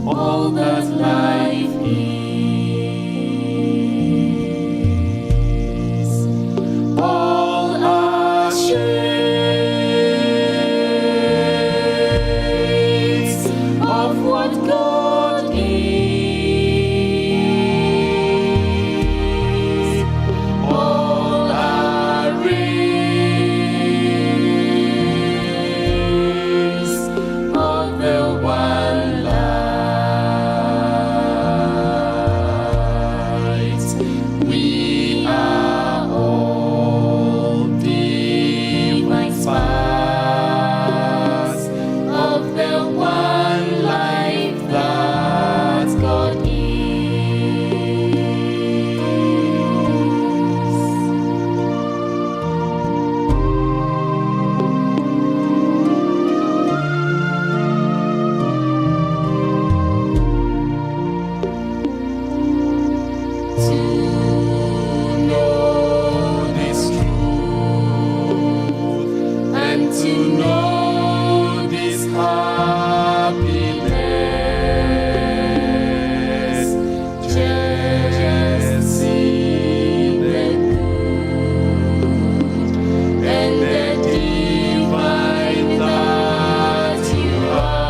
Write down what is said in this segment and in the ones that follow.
all that life is. All are shades of what God is. All are rays of the one light. We are all divine sparks of the one life that God is. To know this truth and to know this happiness, just see the good and the divine that you are.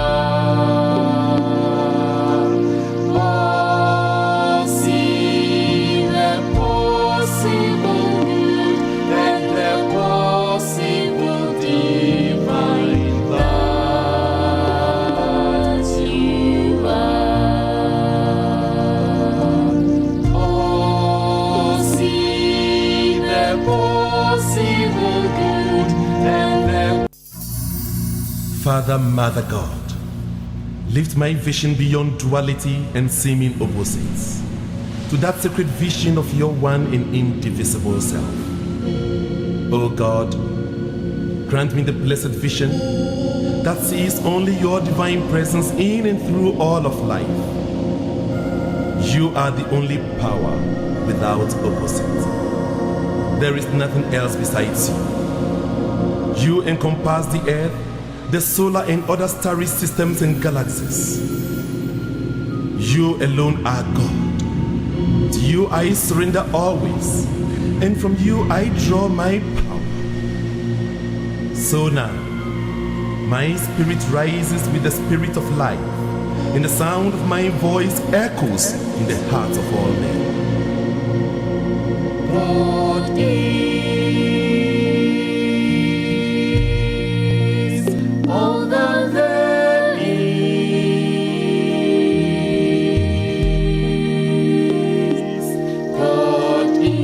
All see the possible good and the possible divine that you are. All see the possible good and the Father, Mother God, lift my vision beyond duality and seeming opposites to that sacred vision of your one and indivisible self. O God, grant me the blessed vision that sees only your divine presence in and through all of life. You are the only power without opposite. There is nothing else besides you. You encompass the earth, the solar and other starry systems and galaxies. You alone are God. To you I surrender always, and from you I draw my power. So now, my spirit rises with the spirit of life, and the sound of my voice echoes in the hearts of all men. God is all that there is. God is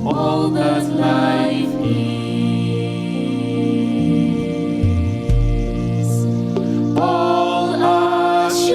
all that life is. All are shades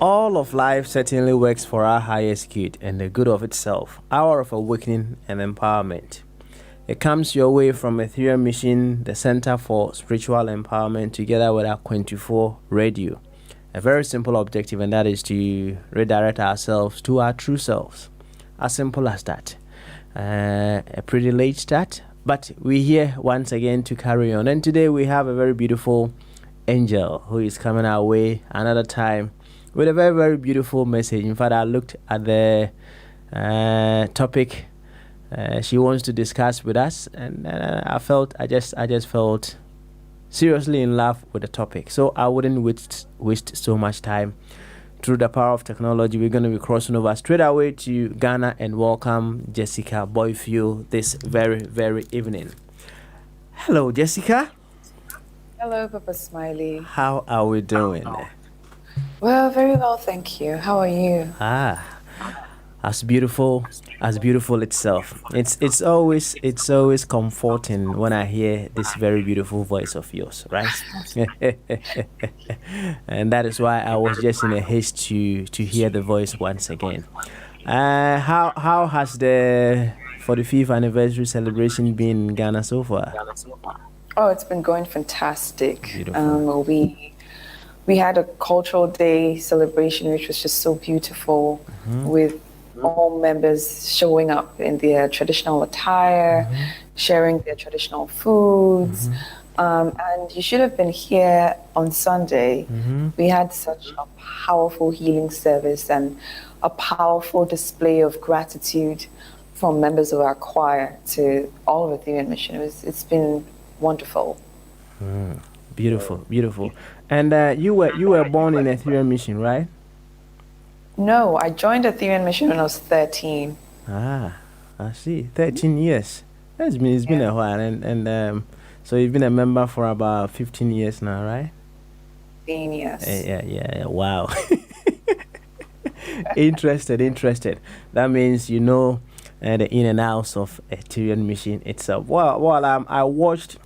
All of life certainly works for our highest good and the good of itself. Hour of awakening and empowerment. It comes your way from Ethereum Mission, the Center for Spiritual Empowerment, together with our 24 Radio. A very simple objective, and that is to redirect ourselves to our true selves. As simple as that. A pretty late start, but we're here once again to carry on. And today we have a very beautiful angel who is coming our way another time with a very, very beautiful message. In fact, I looked at the topic she wants to discuss with us, and I just felt seriously in love with the topic. So I wouldn't waste so much time. Through the power of technology, we're going to be crossing over straight away to Ghana and welcome Jessica Biofio this very, very evening. Hello, Jessica. Hello, Papa Smiley. How are we doing? Well, very well, thank you. How are you? As beautiful itself. It's always comforting when I hear this very beautiful voice of yours, right? And that is why I was just in a haste to hear the voice once again. How has the 45th anniversary celebration been in Ghana so far? Oh, it's been going fantastic. Beautiful. We had a cultural day celebration, which was just so beautiful, with all members showing up in their traditional attire, sharing their traditional foods. And you should have been here on Sunday. We had such a powerful healing service and a powerful display of gratitude from members of our choir to all of Ethereum Mission. It's been wonderful. Beautiful. And you were born in Ethereum Mission, right? No, I joined Ethereum Mission when I was 13. I see. 13 years. It's been a while, and so you've been a member for about 15 years now, right? 15 years. Yeah. Wow. Interested. That means you know the in and outs of Ethereum Mission itself. Well, I watched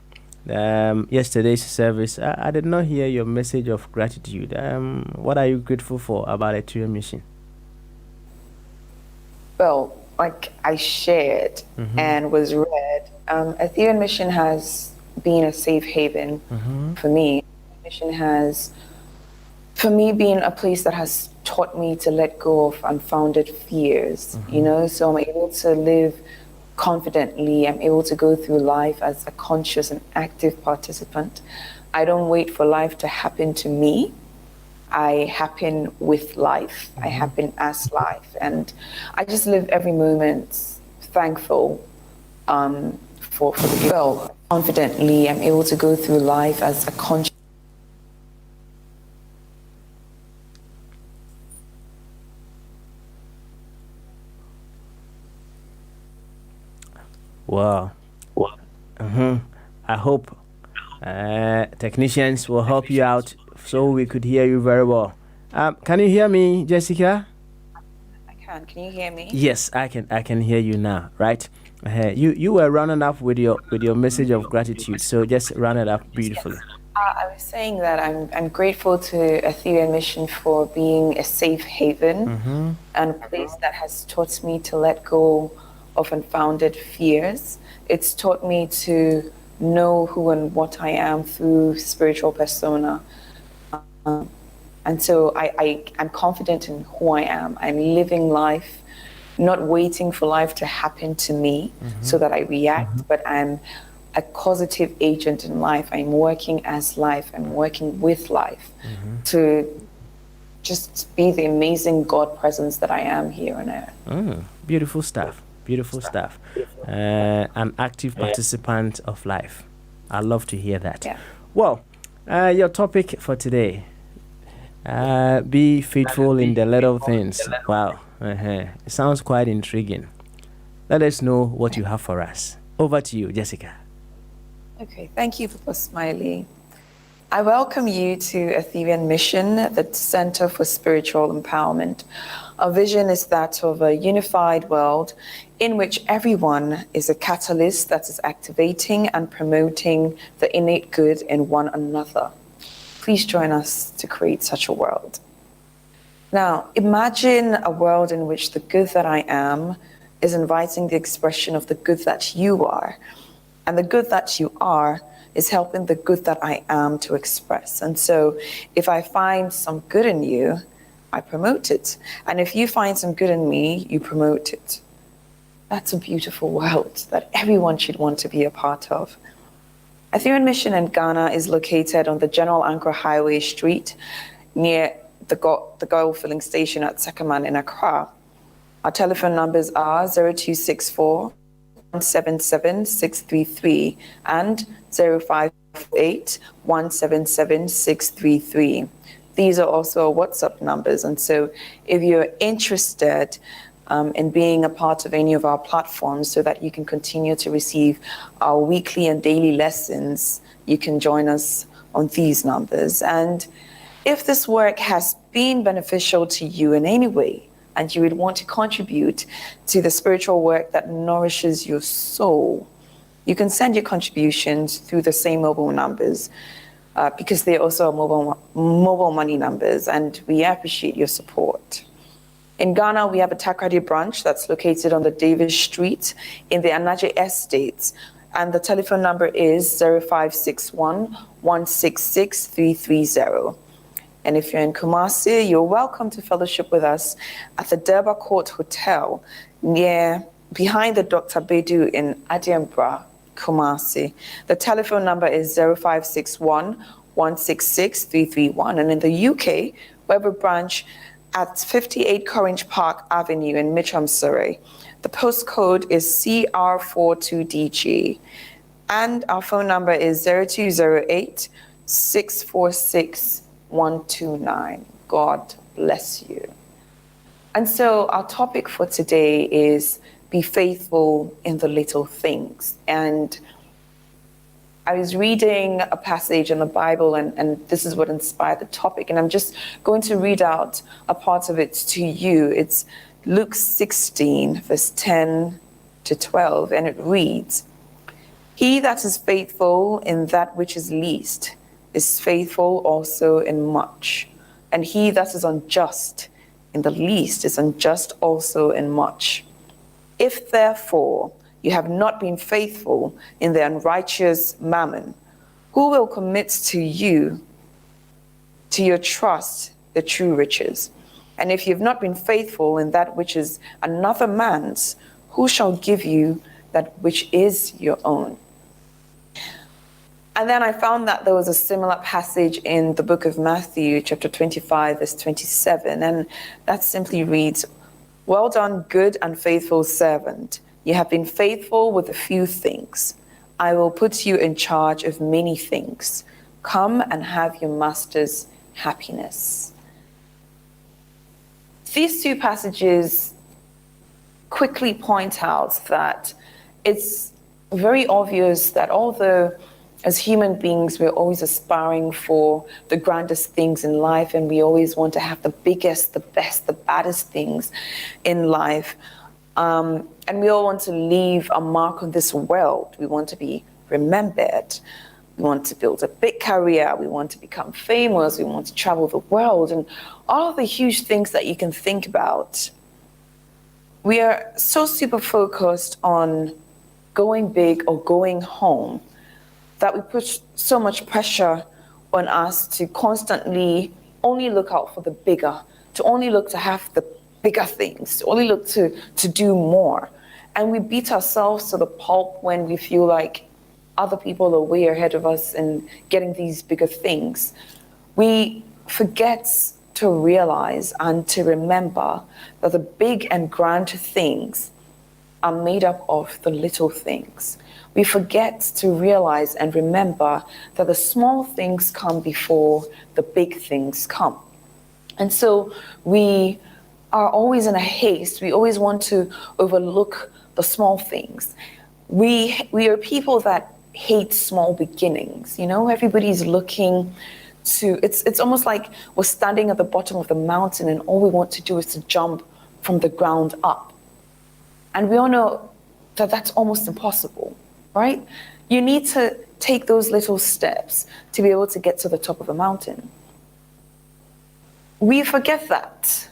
yesterday's service. I did not hear your message of gratitude. What are you grateful for about Ethereum Mission? Well, like I shared and was read, Ethereum Mission has been a safe haven for me. Mission has, for me, been a place that has taught me to let go of unfounded fears, so I'm able to live confidently. I'm able to go through life as a conscious and active participant. I don't wait for life to happen to me. I happen with life. I happen as life. And I just live every moment thankful for the well. Confidently, I'm able to go through life as a conscious. Wow. I hope technicians will help you out so we could hear you very well. Can you hear me, Jessica? I can. Can you hear me? Yes, I can hear you now, right? You were running up with your message of gratitude, so just run it up beautifully. Yes. I was saying that I'm grateful to Ethereum Mission for being a safe haven and a place that has taught me to let go of unfounded fears. It's taught me to know who and what I am through spiritual persona. And so I'm confident in who I am. I'm living life, not waiting for life to happen to me so that I react, but I'm a causative agent in life. I'm working as life. I'm working with life to just be the amazing God presence that I am here on earth. Beautiful stuff. An active participant of life. I love to hear that. Yeah. Well, your topic for today, be faithful in the little things. Wow. It sounds quite intriguing. Let us know what you have for us. Over to you, Jessica. Okay, thank you, Papa Smiley. I welcome you to Ethereum Mission, the Center for Spiritual Empowerment. Our vision is that of a unified world in which everyone is a catalyst that is activating and promoting the innate good in one another. Please join us to create such a world. Now, imagine a world in which the good that I am is inviting the expression of the good that you are. And the good that you are is helping the good that I am to express. And so if I find some good in you, I promote it. And if you find some good in me, you promote it. That's a beautiful world that everyone should want to be a part of. Ethereum Mission in Ghana is located on the General Anchor Highway Street near the Goil filling station at Sekaman in Accra. Our telephone numbers are 0264 177 633 and 058 177 633. These are also our WhatsApp numbers. And so if you're interested in being a part of any of our platforms so that you can continue to receive our weekly and daily lessons, you can join us on these numbers. And if this work has been beneficial to you in any way, and you would want to contribute to the spiritual work that nourishes your soul, you can send your contributions through the same mobile numbers because they also are mobile money numbers, and we appreciate your support. In Ghana, we have a Takrady branch that's located on the Davis Street in the Anaje Estate, and the telephone number is 0561 166 330. And if you're in Kumasi, you're welcome to fellowship with us at the Durbar Court Hotel behind the Dr. Bedu in Adiambra, Kumasi. The telephone number is 0561 166 331. And in the UK, we have a branch at 58 Coringe Park Avenue in Mitcham, Surrey. The postcode is CR42DG. And our phone number is 0208 646 129. God bless you. And so our topic for today is be faithful in the little things. And I was reading a passage in the Bible, and this is what inspired the topic. And I'm just going to read out a part of it to you. It's Luke 16, verse 10 to 12, and it reads, "He that is faithful in that which is least is faithful also in much. And he that is unjust in the least is unjust also in much. If therefore you have not been faithful in the unrighteous mammon, who will commit to you, to your trust, the true riches? And if you have not been faithful in that which is another man's, who shall give you that which is your own?" And then I found that there was a similar passage in the book of Matthew, chapter 25, verse 27. And that simply reads, "Well done, good and faithful servant. You have been faithful with a few things. I will put you in charge of many things. Come and have your master's happiness." These two passages quickly point out that it's very obvious that although as human beings, we're always aspiring for the grandest things in life, and we always want to have the biggest, the best, the baddest things in life. And we all want to leave a mark on this world. We want to be remembered. We want to build a big career. We want to become famous. We want to travel the world, and all of the huge things that you can think about. We are so super focused on going big or going home that we put so much pressure on us to constantly only look out for the bigger, to only look to have the bigger things, to only look to do more. And we beat ourselves to the pulp when we feel like other people are way ahead of us in getting these bigger things. We forget to realize and to remember that the big and grand things are made up of the little things. We forget to realize and remember that the small things come before the big things come. And so we are always in a haste. We always want to overlook the small things. We are people that hate small beginnings. You know, everybody's looking to, it's almost like we're standing at the bottom of the mountain and all we want to do is to jump from the ground up. And we all know that that's almost impossible, right? You need to take those little steps to be able to get to the top of the mountain. We forget that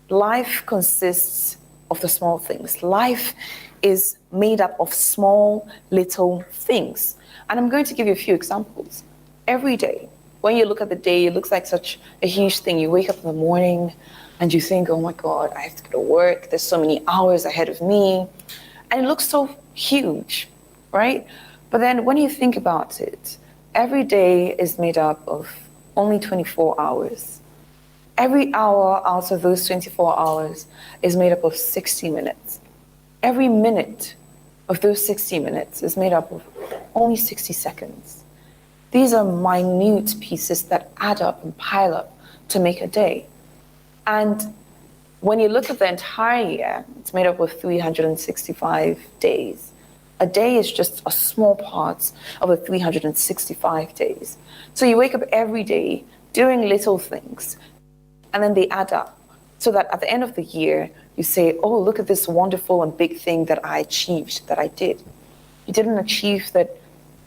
life consists of the small things. Life is made up of small, little things. And I'm going to give you a few examples. Every day, when you look at the day, it looks like such a huge thing. You wake up in the morning and you think, oh my God, I have to go to work. There's so many hours ahead of me. And it looks so huge, right? But then when you think about it, every day is made up of only 24 hours. Every hour out of those 24 hours is made up of 60 minutes. Every minute of those 60 minutes is made up of only 60 seconds. These are minute pieces that add up and pile up to make a day. And when you look at the entire year, it's made up of 365 days. A day is just a small part of the 365 days. So you wake up every day doing little things, and then they add up. So that at the end of the year, you say, oh, look at this wonderful and big thing that I achieved, that I did. You didn't achieve that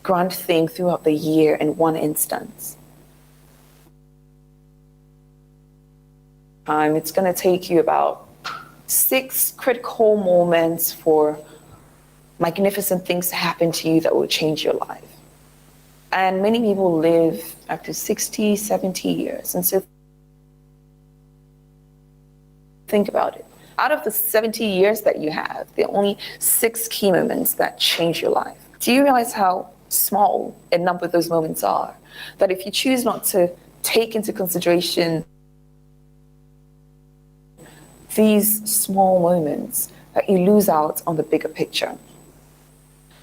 grand thing throughout the year in one instance. It's going to take you about 6 critical moments for magnificent things to happen to you that will change your life. And many people live up to 60, 70 years. And so think about it. Out of the 70 years that you have, there are only 6 key moments that change your life. Do you realize how small a number of those moments are? That if you choose not to take into consideration these small moments, that you lose out on the bigger picture.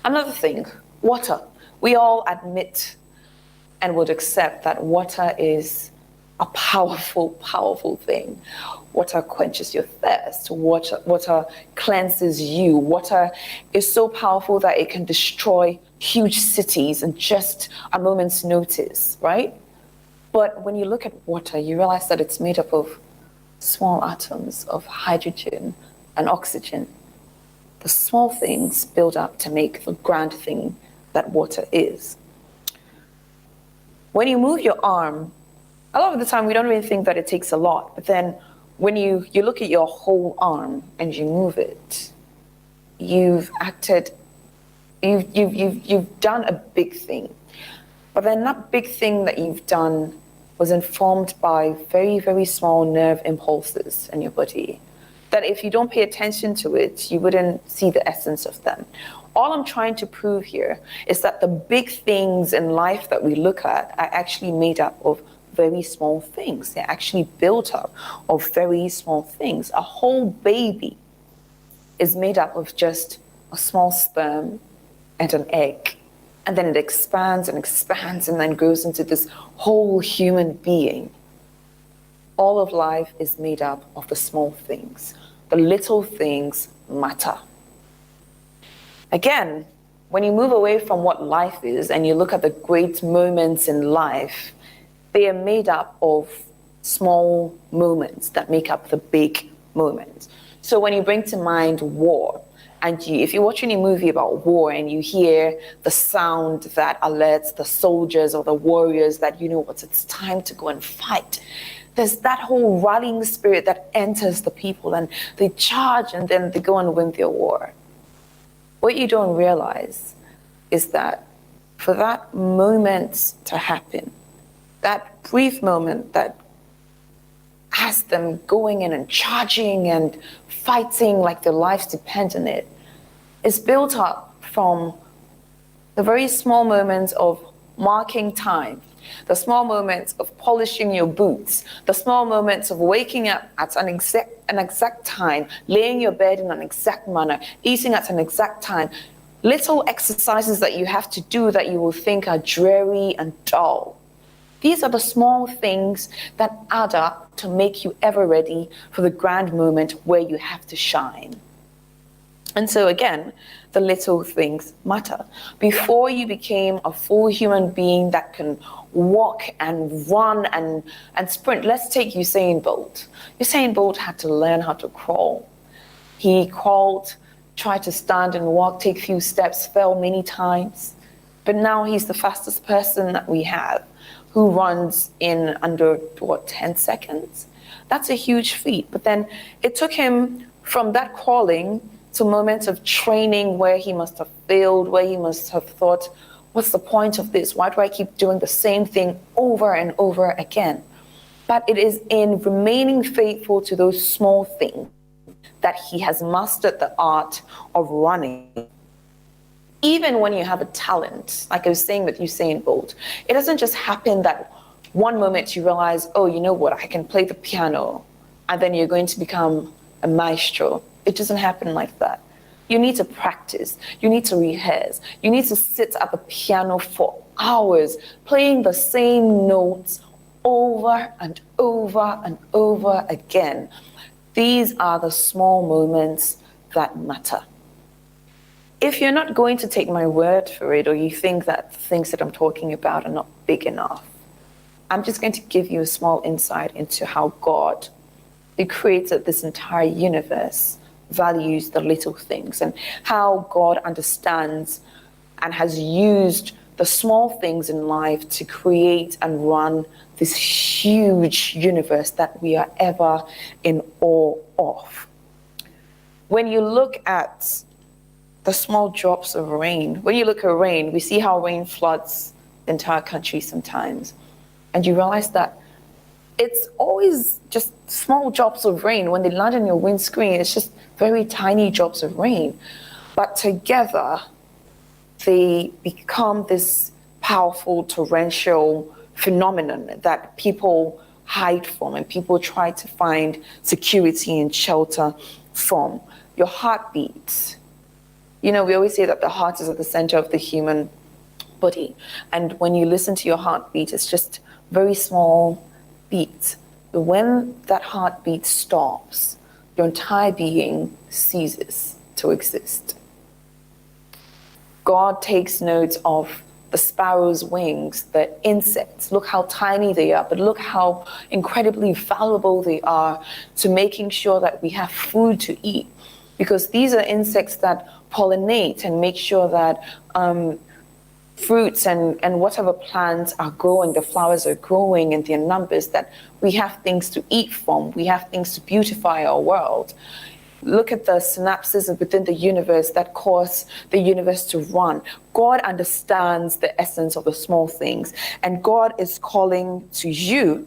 Another thing, water. We all admit and would accept that water is a powerful, powerful thing. Water quenches your thirst. Water cleanses you. Water is so powerful that it can destroy huge cities in just a moment's notice, right? But when you look at water, you realize that it's made up of small atoms of hydrogen and oxygen. The small things build up to make the grand thing that water is. When you move your arm, a lot of the time we don't really think that it takes a lot, but then when you look at your whole arm and you move it, you've done a big thing. But then that big thing that you've done was informed by very, very small nerve impulses in your body, that if you don't pay attention to it, you wouldn't see the essence of them. All I'm trying to prove here is that the big things in life that we look at are actually made up of very small things. They're actually built up of very small things. A whole baby is made up of just a small sperm and an egg. And then it expands and expands and then grows into this whole human being. All of life is made up of the small things. The little things matter. Again, when you move away from what life is and you look at the great moments in life, they are made up of small moments that make up the big moments. So when you bring to mind war, and if you're watching a movie about war and you hear the sound that alerts the soldiers or the warriors that, you know what, it's time to go and fight, there's that whole rallying spirit that enters the people and they charge and then they go and win their war. What you don't realize is that for that moment to happen, that brief moment that has them going in and charging and fighting like their lives depend on it, is built up from the very small moments of marking time, the small moments of polishing your boots, the small moments of waking up at an exact time, laying your bed in an exact manner, eating at an exact time, little exercises that you have to do that you will think are dreary and dull. These are the small things that add up to make you ever ready for the grand moment where you have to shine. And so again, the little things matter. Before you became a full human being that can walk and run and sprint, let's take Usain Bolt. Usain Bolt had to learn how to crawl. He crawled, tried to stand and walk, take a few steps, fell many times. But now he's the fastest person that we have. who runs in under, 10 seconds. That's a huge feat. But then it took him from that crawling to moments of training where he must have failed, where he must have thought, what's the point of this? Why do I keep doing the same thing over and over again? But it is in remaining faithful to those small things that he has mastered the art of running. Even when you have a talent, like I was saying with Usain Bolt, it doesn't just happen that one moment you realize, oh, you know what, I can play the piano, and then you're going to become a maestro. It doesn't happen like that. You need to practice, you need to rehearse, you need to sit at the piano for hours, playing the same notes over and over and over again. These are the small moments that matter. If you're not going to take my word for it, or you think that things that I'm talking about are not big enough, I'm just going to give you a small insight into how God, who created this entire universe, values the little things, and how God understands and has used the small things in life to create and run this huge universe that we are ever in awe of. When you look at the small drops of rain, when you look at rain, we see how rain floods the entire country sometimes. And you realize that it's always just small drops of rain. When they land on your windscreen, it's just very tiny drops of rain. But together, they become this powerful torrential phenomenon that people hide from and people try to find security and shelter from. Your heartbeat. You know, we always say that the heart is at the center of the human body. And when you listen to your heartbeat, it's just very small beats. But when that heartbeat stops, your entire being ceases to exist. God takes note of the sparrow's wings, the insects. Look how tiny they are, but look how incredibly valuable they are to making sure that we have food to eat. Because these are insects that pollinate and make sure that fruits and whatever plants are growing, the flowers are growing in their numbers, that we have things to eat from, we have things to beautify our world. Look at the synapses within the universe that cause the universe to run. God understands the essence of the small things, and God is calling to you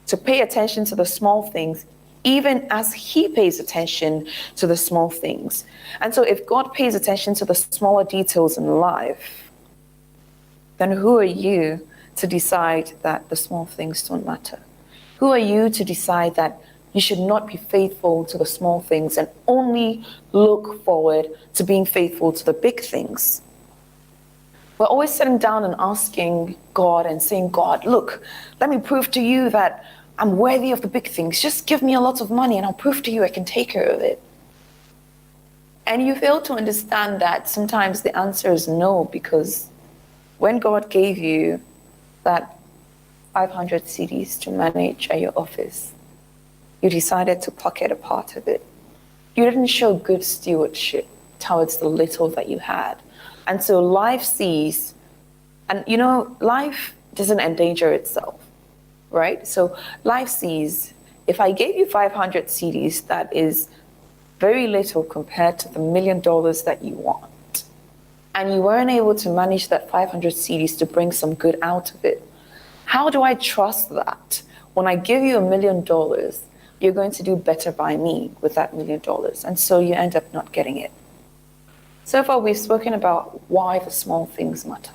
to pay attention to the small things, even as he pays attention to the small things. And so if God pays attention to the smaller details in life, then who are you to decide that the small things don't matter? Who are you to decide that you should not be faithful to the small things and only look forward to being faithful to the big things? We're always sitting down and asking God and saying, God, look, let me prove to you that I'm worthy of the big things. Just give me a lot of money and I'll prove to you I can take care of it. And you fail to understand that sometimes the answer is no, because when God gave you that 500 CDs to manage at your office, you decided to pocket a part of it. You didn't show good stewardship towards the little that you had. And so life sees, and you know, life doesn't endanger itself, right? So life sees, if I gave you 500 CDs, that is very little compared to the $1 million that you want. And you weren't able to manage that 500 CDs to bring some good out of it. How do I trust that when I give you $1 million, you're going to do better by me with that $1 million? And so you end up not getting it. So far, we've spoken about why the small things matter.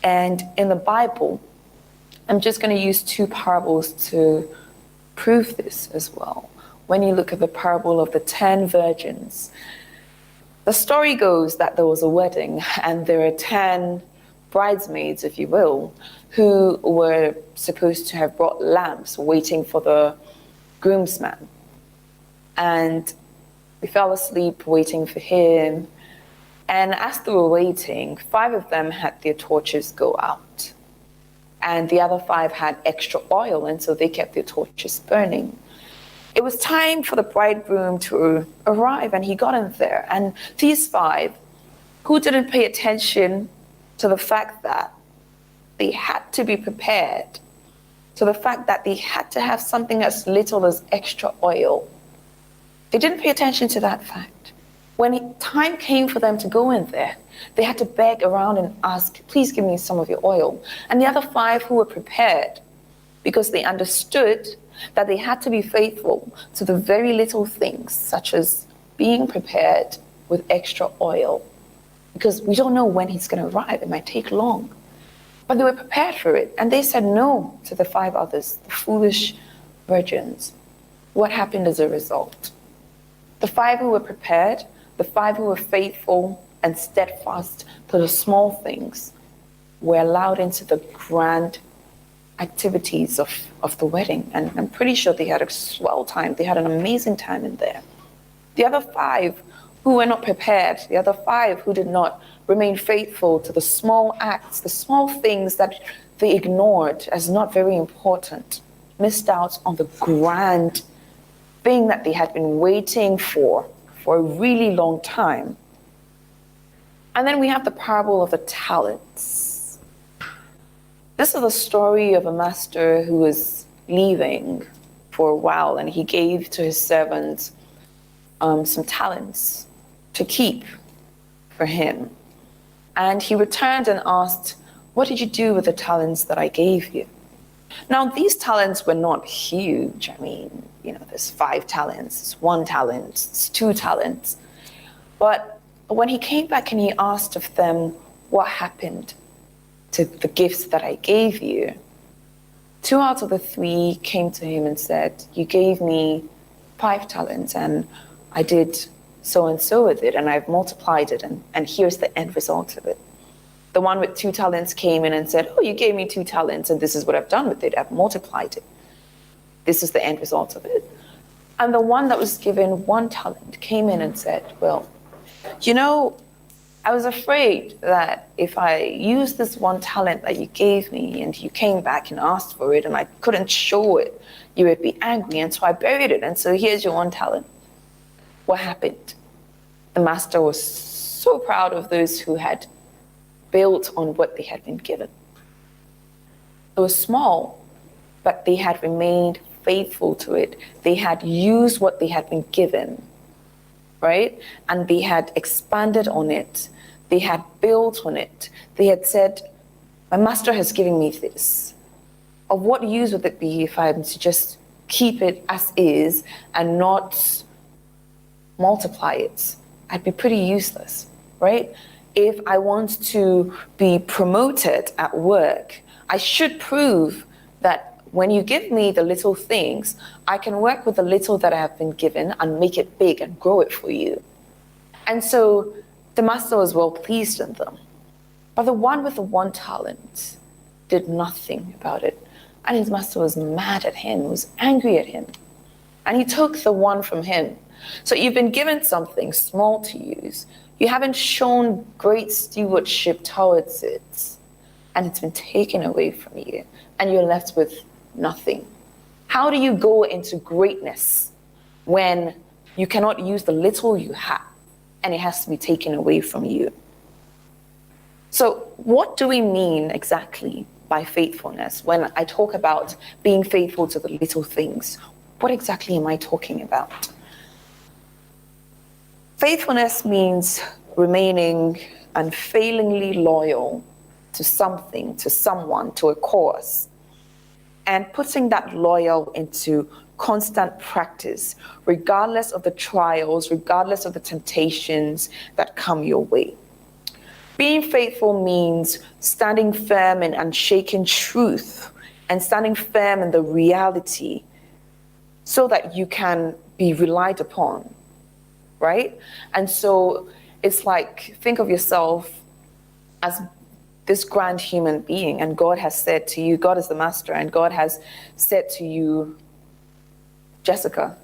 And in the Bible, I'm just going to use 2 parables to prove this as well. When you look at the parable of the 10 virgins, the story goes that there was a wedding and there are 10 bridesmaids, if you will, who were supposed to have brought lamps waiting for the groomsman. And we fell asleep waiting for him. And as they were waiting, 5 of them had their torches go out. And the other 5 had extra oil, and so they kept their torches burning. It was time for the bridegroom to arrive, and he got in there. And these 5, who didn't pay attention to the fact that they had to be prepared to the fact that they had to have something as little as extra oil. They didn't pay attention to that fact. When time came for them to go in there, they had to beg around and ask, please give me some of your oil. And the other 5 who were prepared, because they understood that they had to be faithful to the very little things, such as being prepared with extra oil, because we don't know when he's going to arrive. It might take long. But they were prepared for it. And they said no to the 5 others, the foolish virgins. What happened as a result? The 5 who were prepared, the 5 who were faithful and steadfast to the small things, were allowed into the grand activities of the wedding. And I'm pretty sure they had a swell time. They had an amazing time in there. The other 5 who were not prepared, the other 5 who did not remain faithful to the small acts, the small things that they ignored as not very important, missed out on the grand thing that they had been waiting for a really long time. And then we have the parable of the talents. This is the story of a master who was leaving for a while, and he gave to his servants some talents to keep for him. And he returned and asked, what did you do with the talents that I gave you? Now, these talents were not huge. I mean, there's 5 talents, it's 1 talent, it's 2 talents. But when he came back and he asked of them, what happened to the gifts that I gave you? 2 out of the 3 came to him and said, you gave me 5 talents and I did so and so with it, and I've multiplied it, and here's the end result of it. The one with 2 talents came in and said, oh, you gave me 2 talents, and this is what I've done with it. I've multiplied it. This is the end result of it. And the one that was given 1 talent came in and said, well, I was afraid that if I used this 1 talent that you gave me and you came back and asked for it and I couldn't show it, you would be angry. And so I buried it. And so here's your 1 talent. What happened? The master was so proud of those who had built on what they had been given. It was small, but they had remained faithful to it. They had used what they had been given, right? And they had expanded on it. They had built on it. They had said, my master has given me this. Of what use would it be if I am to just keep it as is and not multiply it? I'd be pretty useless, right? If I want to be promoted at work, I should prove that when you give me the little things, I can work with the little that I have been given and make it big and grow it for you. And so the master was well pleased in them. But the one with the 1 talent did nothing about it. And his master was mad at him, was angry at him. And he took the 1 from him. So you've been given something small to use. You haven't shown great stewardship towards it. And it's been taken away from you. And you're left with nothing. How do you go into greatness when you cannot use the little you have and it has to be taken away from you? So what do we mean exactly by faithfulness? When I talk about being faithful to the little things, what exactly am I talking about? Faithfulness means remaining unfailingly loyal to something, to someone, to a cause, and putting that loyal into constant practice, regardless of the trials, regardless of the temptations that come your way. Being faithful means standing firm in unshaken truth and standing firm in the reality so that you can be relied upon, right? And so it's like, think of yourself as this grand human being, and God has said to you, God is the master, and God has said to you, Jessica,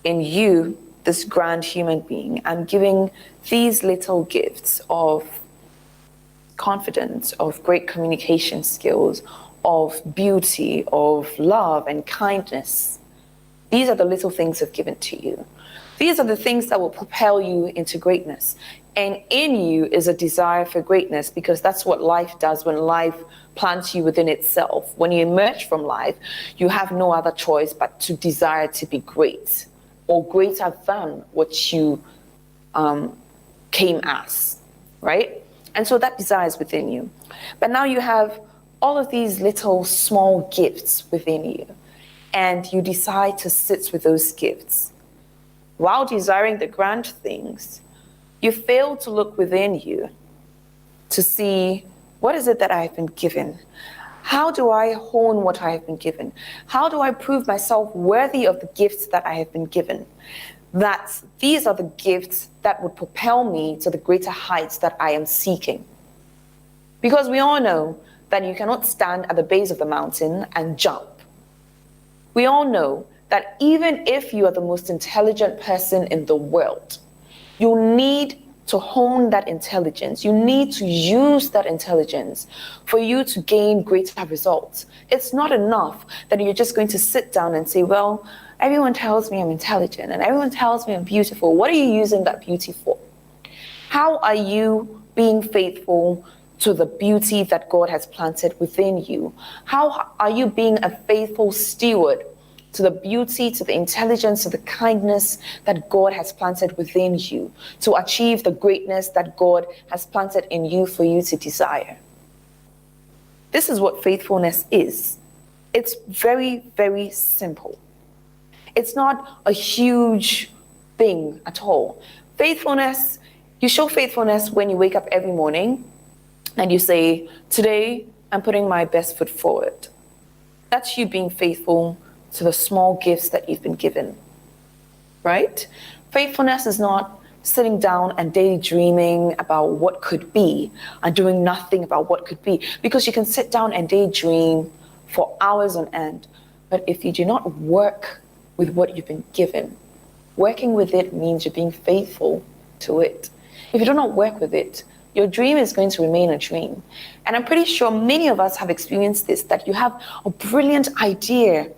in you, this grand human being, I'm giving these little gifts of confidence, of great communication skills, of beauty, of love and kindness. These are the little things I've given to you. These are the things that will propel you into greatness. And in you is a desire for greatness, because that's what life does when life plants you within itself. When you emerge from life, you have no other choice but to desire to be great, or greater than what you came as, right? And so that desire is within you. But now you have all of these little small gifts within you, and you decide to sit with those gifts. While desiring the grand things, you fail to look within you to see, what is it that I have been given? How do I hone what I have been given? How do I prove myself worthy of the gifts that I have been given? That these are the gifts that would propel me to the greater heights that I am seeking. Because we all know that you cannot stand at the base of the mountain and jump. We all know that even if you are the most intelligent person in the world, you need to hone that intelligence. You need to use that intelligence for you to gain greater results. It's not enough that you're just going to sit down and say, well, everyone tells me I'm intelligent and everyone tells me I'm beautiful. What are you using that beauty for? How are you being faithful to the beauty that God has planted within you? How are you being a faithful steward to the beauty, to the intelligence, to the kindness that God has planted within you, to achieve the greatness that God has planted in you for you to desire? This is what faithfulness is. It's very, very simple. It's not a huge thing at all. Faithfulness, you show faithfulness when you wake up every morning and you say, today I'm putting my best foot forward. That's you being faithful to the small gifts that you've been given, right? Faithfulness is not sitting down and daydreaming about what could be and doing nothing about what could be, because you can sit down and daydream for hours on end. But if you do not work with what you've been given, working with it means you're being faithful to it. If you do not work with it, your dream is going to remain a dream. And I'm pretty sure many of us have experienced this, that you have a brilliant idea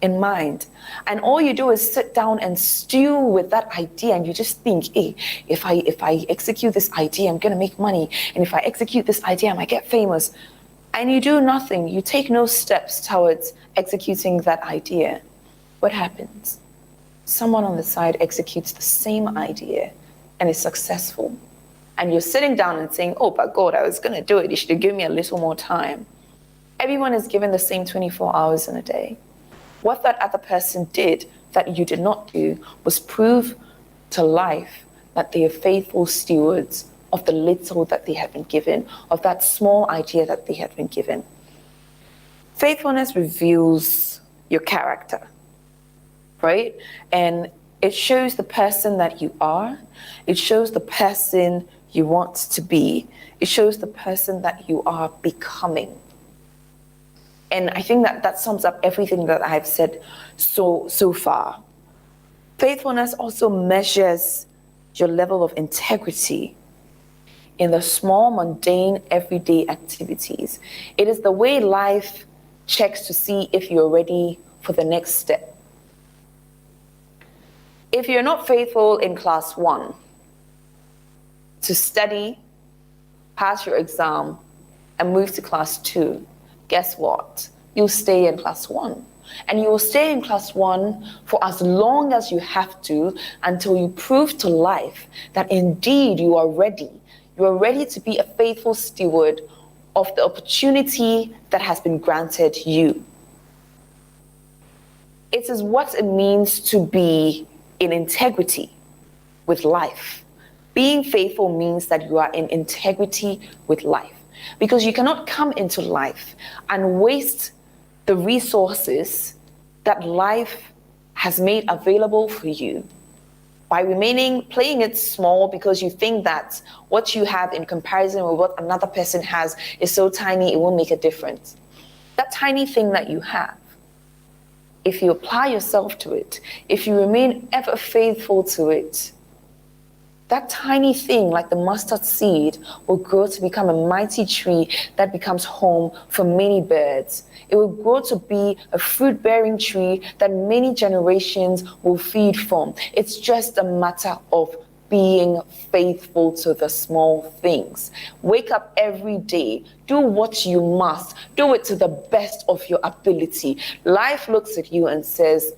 in mind, and all you do is sit down and stew with that idea, and you just think, hey, if I execute this idea, I'm gonna make money, and if I execute this idea, I might get famous. And you do nothing. You take no steps towards executing that idea. What happens? Someone on the side executes the same idea and is successful, and you're sitting down and saying, oh, but God, I was gonna do it, you should give me a little more time. Everyone is given the same 24 hours in a day. What that other person did that you did not do was prove to life that they are faithful stewards of the little that they have been given, of that small idea that they have been given. Faithfulness reveals your character, right? And it shows the person that you are. It shows the person you want to be. It shows the person that you are becoming. And I think that sums up everything that I've said so far. Faithfulness also measures your level of integrity in the small, mundane, everyday activities. It is the way life checks to see if you're ready for the next step. If you're not faithful in class 1 to study, pass your exam, and move to class 2, guess what? You'll stay in class 1. And you will stay in class 1 for as long as you have to, until you prove to life that indeed you are ready. You are ready to be a faithful steward of the opportunity that has been granted you. It is what it means to be in integrity with life. Being faithful means that you are in integrity with life. Because you cannot come into life and waste the resources that life has made available for you by playing it small, because you think that what you have in comparison with what another person has is so tiny, it won't make a difference. That tiny thing that you have, if you apply yourself to it, if you remain ever faithful to it, that tiny thing, like the mustard seed, will grow to become a mighty tree that becomes home for many birds. It will grow to be a fruit-bearing tree that many generations will feed from. It's just a matter of being faithful to the small things. Wake up every day, do what you must, do it to the best of your ability. Life looks at you and says,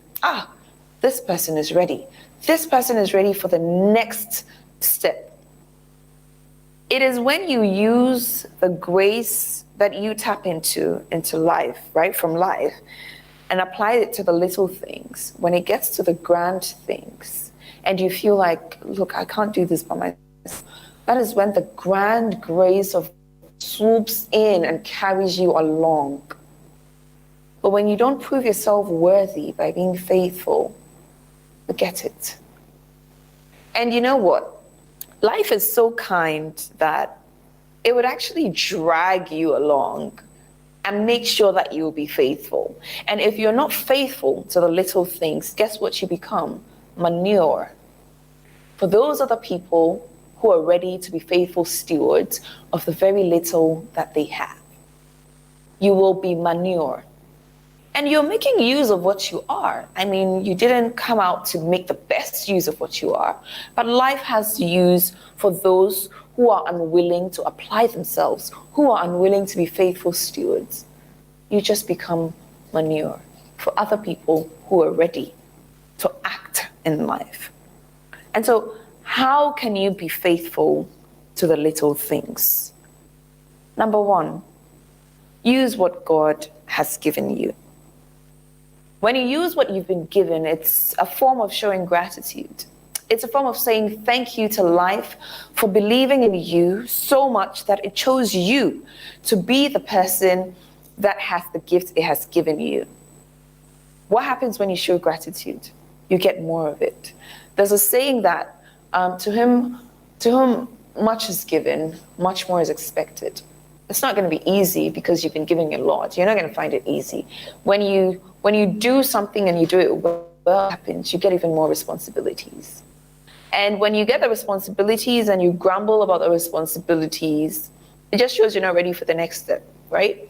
this person is ready. This person is ready for the next step. It is when you use the grace that you tap into life, right, from life, and apply it to the little things, when it gets to the grand things, and you feel like, look, I can't do this by myself, that is when the grand grace of swoops in and carries you along. But when you don't prove yourself worthy by being faithful, forget it. And you know what? Life is so kind that it would actually drag you along and make sure that you will be faithful. And if you're not faithful to the little things, guess what you become? Manure. For those other people who are ready to be faithful stewards of the very little that they have, you will be manure. And you're making use of what you are. I mean, you didn't come out to make the best use of what you are, but life has use for those who are unwilling to apply themselves, who are unwilling to be faithful stewards. You just become manure for other people who are ready to act in life. And so, how can you be faithful to the little things? Number one, use what God has given you. When you use what you've been given, it's a form of showing gratitude. It's a form of saying thank you to life for believing in you so much that it chose you to be the person that has the gift it has given you. What happens when you show gratitude? You get more of it. There's a saying that to whom much is given, much more is expected. It's not going to be easy because you've been giving a lot. You're not going to find it easy. When you do something and you do it well, what happens? You get even more responsibilities. And when you get the responsibilities and you grumble about the responsibilities, it just shows you're not ready for the next step, right?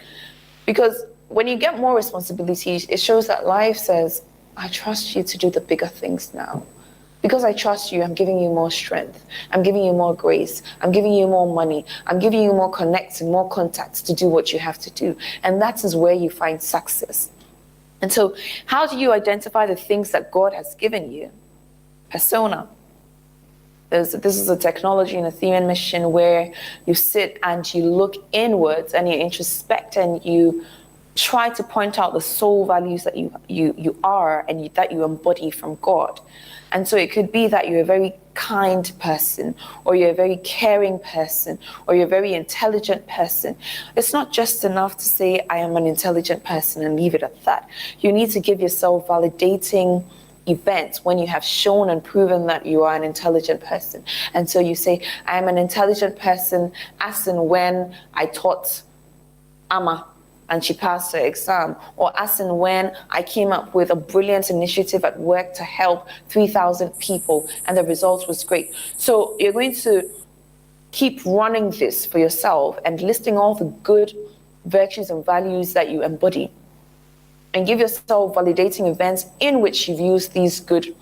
Because when you get more responsibilities, it shows that life says, I trust you to do the bigger things now. Because I trust you, I'm giving you more strength. I'm giving you more grace. I'm giving you more money. I'm giving you more connects and more contacts to do what you have to do. And that is where you find success. And so how do you identify the things that God has given you? Persona. This is a technology in Athenian mission where you sit and you look inwards and you introspect and you try to point out the soul values that you are and that you embody from God. And so it could be that you're a very kind person, or you're a very caring person, or you're a very intelligent person. It's not just enough to say, I am an intelligent person and leave it at that. You need to give yourself validating events when you have shown and proven that you are an intelligent person. And so you say, I am an intelligent person as in when I taught Amma and she passed her exam, or as in when I came up with a brilliant initiative at work to help 3,000 people and the result was great. So you're going to keep running this for yourself and listing all the good virtues and values that you embody, and give yourself validating events in which you've used these good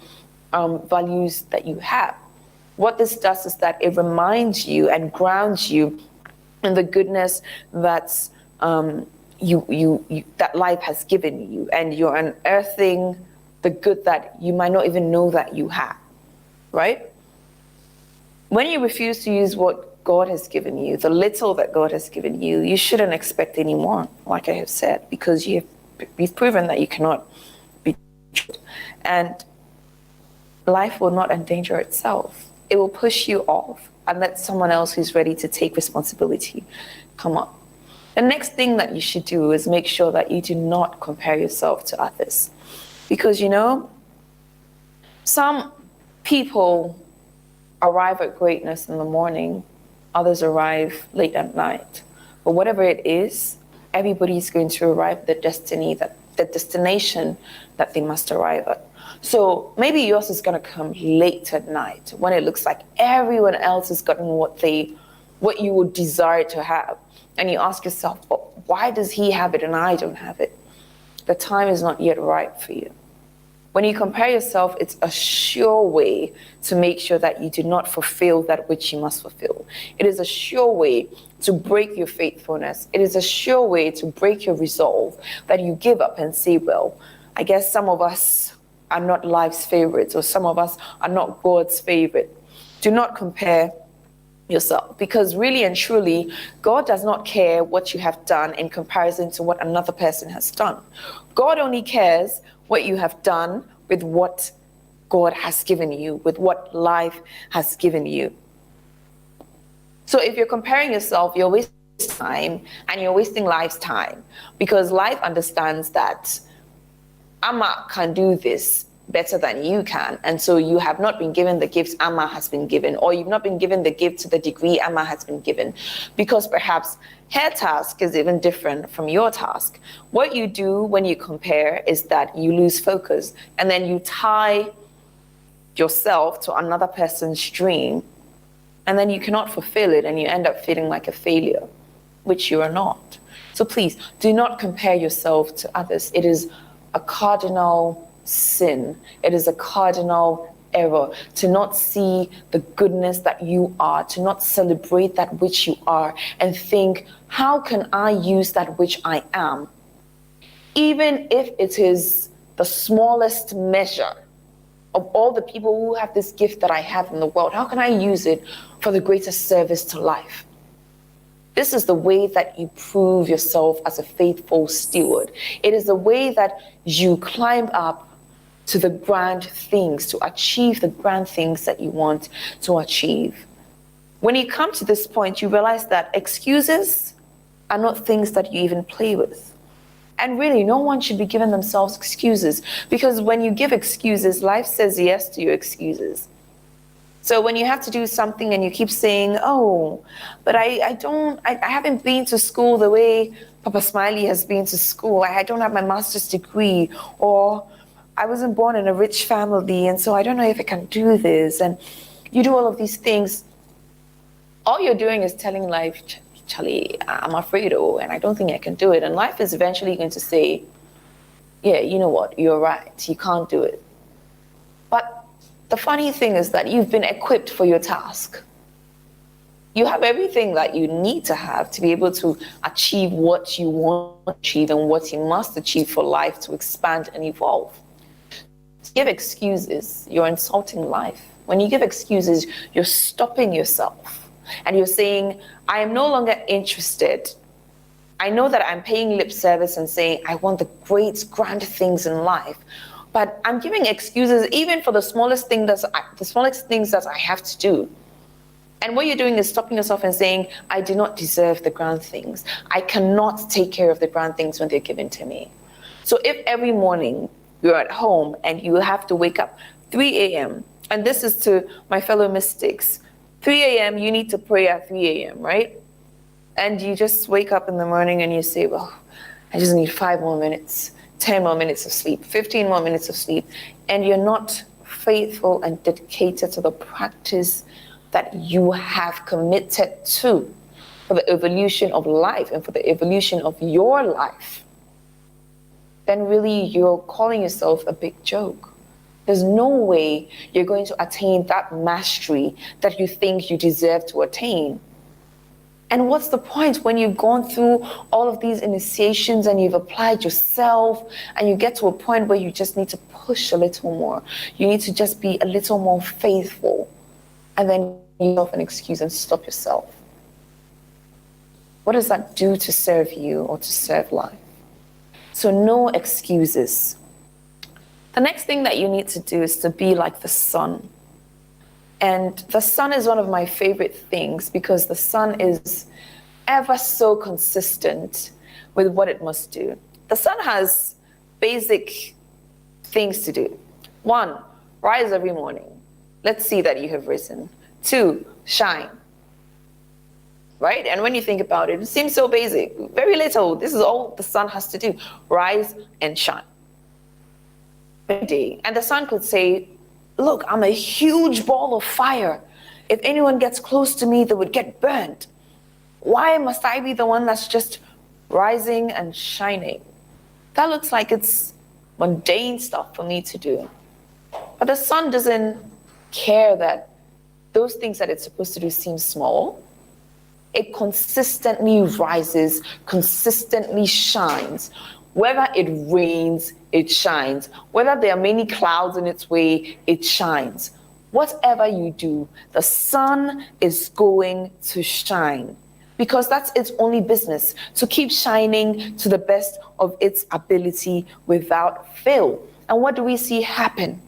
values that you have. What this does is that it reminds you and grounds you in the goodness that's that life has given you, and you're unearthing the good that you might not even know that you have, right? When you refuse to use what God has given you, the little that God has given you, you shouldn't expect any more, like I have said, because you've proven that you cannot be true. And life will not endanger itself. It will push you off and let someone else who's ready to take responsibility come up. The next thing that you should do is make sure that you do not compare yourself to others. Because, some people arrive at greatness in the morning, others arrive late at night. But whatever it is, everybody's going to arrive at the destiny that the destination that they must arrive at. So maybe yours is going to come late at night when it looks like everyone else has gotten what you would desire to have. And you ask yourself, oh, why does he have it and I don't have it? The time is not yet right for you. When you compare yourself, it's a sure way to make sure that you do not fulfill that which you must fulfill. It is a sure way to break your faithfulness. It is a sure way to break your resolve, that you give up and say, well, I guess some of us are not life's favorites, or some of us are not God's favorite. Do not compare yourself, because really and truly, God does not care what you have done in comparison to what another person has done. God only cares what you have done with what God has given you, with what life has given you. So if you're comparing yourself, you're wasting time and you're wasting life's time, because life understands that Amma can do this better than you can. And so you have not been given the gifts Amma has been given, or you've not been given the gift to the degree Amma has been given, because perhaps her task is even different from your task. What you do when you compare is that you lose focus, and then you tie yourself to another person's dream, and then you cannot fulfill it, and you end up feeling like a failure, which you are not. So please do not compare yourself to others. It is a cardinal sin. It is a cardinal error to not see the goodness that you are, to not celebrate that which you are, and think, how can I use that which I am? Even if it is the smallest measure of all the people who have this gift that I have in the world, how can I use it for the greatest service to life? This is the way that you prove yourself as a faithful steward. It is the way that you climb up to the grand things, to achieve the grand things that you want to achieve. When you come to this point, you realize that excuses are not things that you even play with. And really, no one should be giving themselves excuses, because when you give excuses, life says yes to your excuses. So when you have to do something and you keep saying, oh, but I haven't been to school the way Papa Smiley has been to school. I don't have my master's degree, or I wasn't born in a rich family, and so I don't know if I can do this. And you do all of these things. All you're doing is telling life, Charlie, I'm afraid, and I don't think I can do it. And life is eventually going to say, yeah, you know what, you're right, you can't do it. But the funny thing is that you've been equipped for your task. You have everything that you need to have to be able to achieve what you want to achieve and what you must achieve for life to expand and evolve. To give excuses, you're insulting life. When you give excuses, you're stopping yourself. And you're saying, I am no longer interested. I know that I'm paying lip service and saying, I want the great, grand things in life. But I'm giving excuses even for the smallest things that I have to do. And what you're doing is stopping yourself and saying, I do not deserve the grand things. I cannot take care of the grand things when they're given to me. So if every morning you're at home and you have to wake up 3 a.m., and this is to my fellow mystics, 3 a.m., you need to pray at 3 a.m., right? And you just wake up in the morning and you say, well, I just need 5 more minutes, 10 more minutes of sleep, 15 more minutes of sleep. And you're not faithful and dedicated to the practice that you have committed to for the evolution of life and for the evolution of your life. Then really you're calling yourself a big joke. There's no way you're going to attain that mastery that you think you deserve to attain. And what's the point when you've gone through all of these initiations and you've applied yourself and you get to a point where you just need to push a little more? You need to just be a little more faithful, and then you have an excuse and stop yourself. What does that do to serve you or to serve life? So no excuses. The next thing that you need to do is to be like the sun. And the sun is one of my favorite things because the sun is ever so consistent with what it must do. The sun has basic things to do. 1, rise every morning. Let's see that you have risen. 2, shine. right? And when you think about it, it seems so basic. Very little. This is all the sun has to do. Rise and shine. And the sun could say, look, I'm a huge ball of fire. If anyone gets close to me, they would get burnt. Why must I be the one that's just rising and shining? That looks like it's mundane stuff for me to do. But the sun doesn't care that those things that it's supposed to do seem small. It consistently rises, consistently shines. Whether it rains, it shines. Whether there are many clouds in its way, it shines. Whatever you do, the sun is going to shine, because that's its only business, to keep shining to the best of its ability without fail. And what do we see happen?